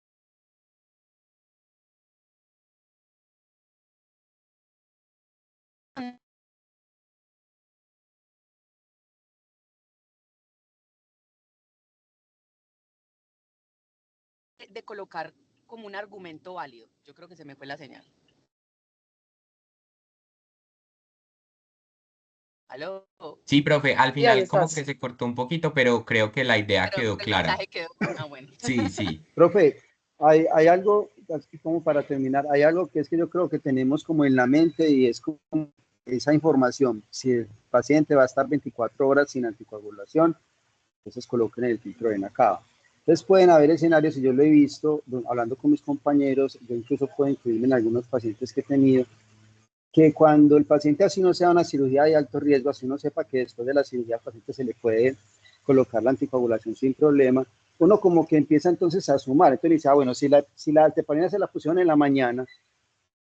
de colocar como un argumento válido. Yo creo que se me fue la señal. ¿Aló? Sí, profe, al Y ahí final como que estás. se cortó un poquito, pero creo que la idea Pero quedó el clara. mensaje quedó. Ah, bueno. Sí, sí. Profe, hay algo, así como para terminar, hay algo que es que yo creo que tenemos como en la mente y es como esa información. Si el paciente va a estar 24 horas sin anticoagulación, entonces coloquen el filtro de vena cava. Entonces pueden haber escenarios, y yo lo he visto, hablando con mis compañeros, yo incluso puedo incluirme en algunos pacientes que he tenido, que cuando el paciente así no sea una cirugía de alto riesgo, así no sepa que después de la cirugía al paciente se le puede colocar la anticoagulación sin problema, uno como que empieza entonces a sumar, entonces dice, bueno, si la alteparina se la pusieron en la mañana,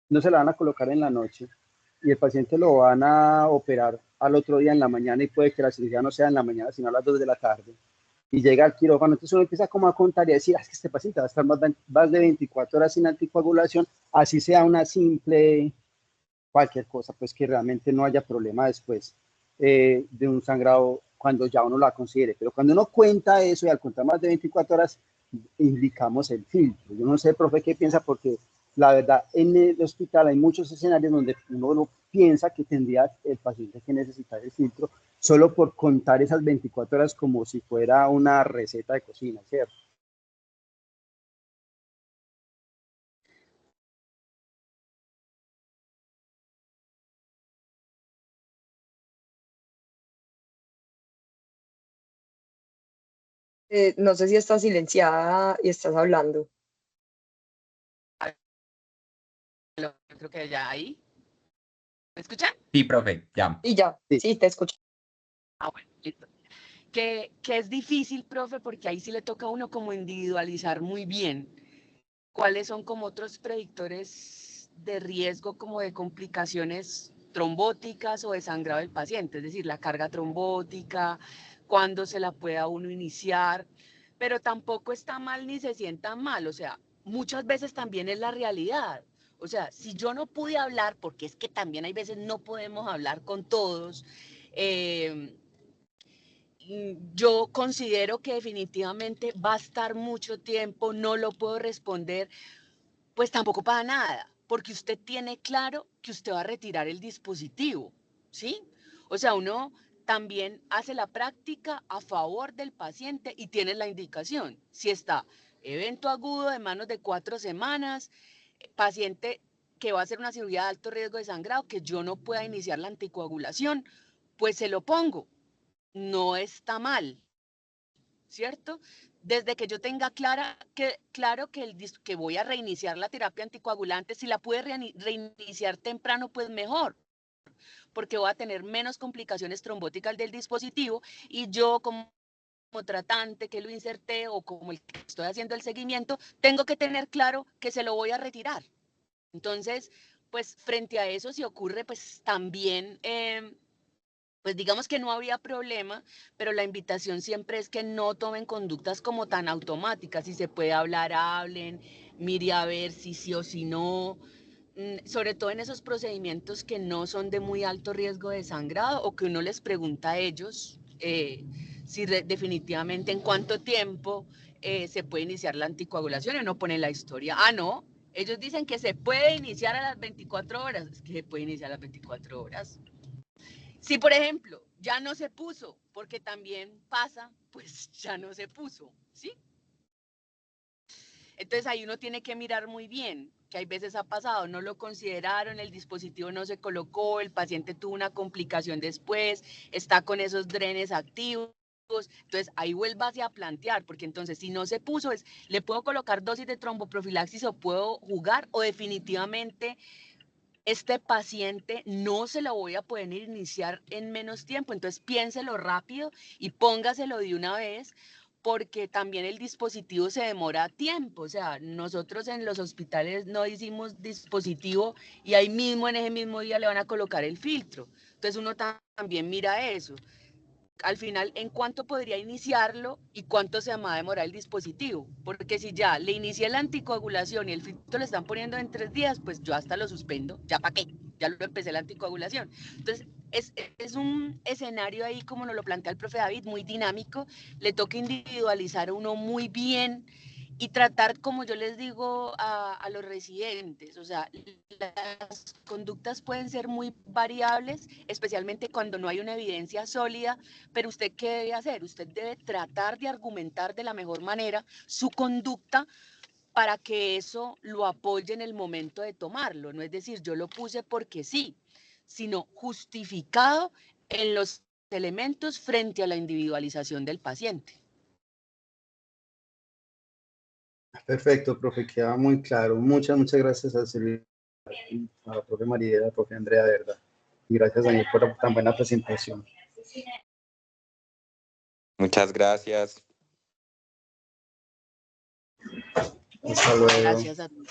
no se la van a colocar en la noche, y el paciente lo van a operar al otro día en la mañana, y puede que la cirugía no sea en la mañana, sino a las 2 de la tarde, y llega al quirófano, entonces uno empieza como a contar y a decir, es que este paciente va a estar más de 24 horas sin anticoagulación, así sea una simple cualquier cosa, pues que realmente no haya problema después de un sangrado cuando ya uno la considere. Pero cuando uno cuenta eso y al contar más de 24 horas, indicamos el filtro. Yo no sé, profe, qué piensa, porque la verdad, en el hospital hay muchos escenarios donde uno piensa que tendría el paciente que necesitar el filtro solo por contar esas 24 horas como si fuera una receta de cocina, ¿cierto? No sé si estás silenciada y estás hablando. Creo que ya ahí. ¿Me escuchan? Sí, profe, ya. Y ya, Sí. sí, te escucho. Ah, bueno, listo. Que es difícil, profe, porque ahí sí le toca a uno como individualizar muy bien cuáles son como otros predictores de riesgo, como de complicaciones trombóticas o de sangrado del paciente, es decir, la carga trombótica, cuándo se la pueda uno iniciar, pero tampoco está mal ni se sienta mal, o sea, muchas veces también es la realidad. O sea, si yo no pude hablar, porque es que también hay veces no podemos hablar con todos, eh, yo considero que definitivamente va a estar mucho tiempo, no lo puedo responder, pues tampoco para nada, porque usted tiene claro que usted va a retirar el dispositivo, ¿sí? O sea, uno también hace la práctica a favor del paciente y tiene la indicación. Si está evento agudo de menos de 4 semanas, paciente que va a hacer una cirugía de alto riesgo de sangrado, que yo no pueda iniciar la anticoagulación, pues se lo pongo. No está mal, ¿cierto? Desde que yo tenga claro que voy a reiniciar la terapia anticoagulante, si la pude reiniciar temprano, pues mejor, porque voy a tener menos complicaciones trombóticas del dispositivo y yo como tratante que lo inserté o como el que estoy haciendo el seguimiento, tengo que tener claro que se lo voy a retirar. Entonces, pues frente a eso, si ocurre, pues también pues digamos que no habría problema, pero la invitación siempre es que no tomen conductas como tan automáticas. Si se puede hablar, hablen, mire a ver si sí o si no, sobre todo en esos procedimientos que no son de muy alto riesgo de sangrado o que uno les pregunta a ellos si definitivamente en cuánto tiempo se puede iniciar la anticoagulación y uno pone la historia. Ah, no, ellos dicen que se puede iniciar a las 24 horas, es que se puede iniciar a las 24 horas. Si, por ejemplo, ya no se puso, porque también pasa, pues ya no se puso, ¿sí? Entonces ahí uno tiene que mirar muy bien, que hay veces ha pasado, no lo consideraron, el dispositivo no se colocó, el paciente tuvo una complicación después, está con esos drenes activos. Entonces ahí vuélvase a plantear, porque entonces si no se puso, le puedo colocar dosis de tromboprofilaxis o puedo jugar, o definitivamente este paciente no se lo voy a poder iniciar en menos tiempo, entonces piénselo rápido y póngaselo de una vez, porque también el dispositivo se demora tiempo, o sea, nosotros en los hospitales no hicimos dispositivo y ahí mismo en ese mismo día le van a colocar el filtro, entonces uno también mira eso. Al final, ¿en cuánto podría iniciarlo y cuánto se va a demorar el dispositivo? Porque si ya le inicié la anticoagulación y el filtro le están poniendo en 3 días, pues yo hasta lo suspendo, ¿ya para qué? Ya lo empecé la anticoagulación. Entonces, es un escenario ahí, como nos lo plantea el profe David, muy dinámico, le toca individualizar a uno muy bien y tratar, como yo les digo a los residentes, o sea, las conductas pueden ser muy variables, especialmente cuando no hay una evidencia sólida, pero usted ¿qué debe hacer? Usted debe tratar de argumentar de la mejor manera su conducta para que eso lo apoye en el momento de tomarlo. No es decir, yo lo puse porque sí, sino justificado en los elementos frente a la individualización del paciente. Perfecto, profe, queda muy claro. Muchas gracias a la profe María y a la profe Andrea, de verdad. Y gracias, Daniel, por tan buena presentación. Muchas gracias. Hasta luego. Gracias a todos.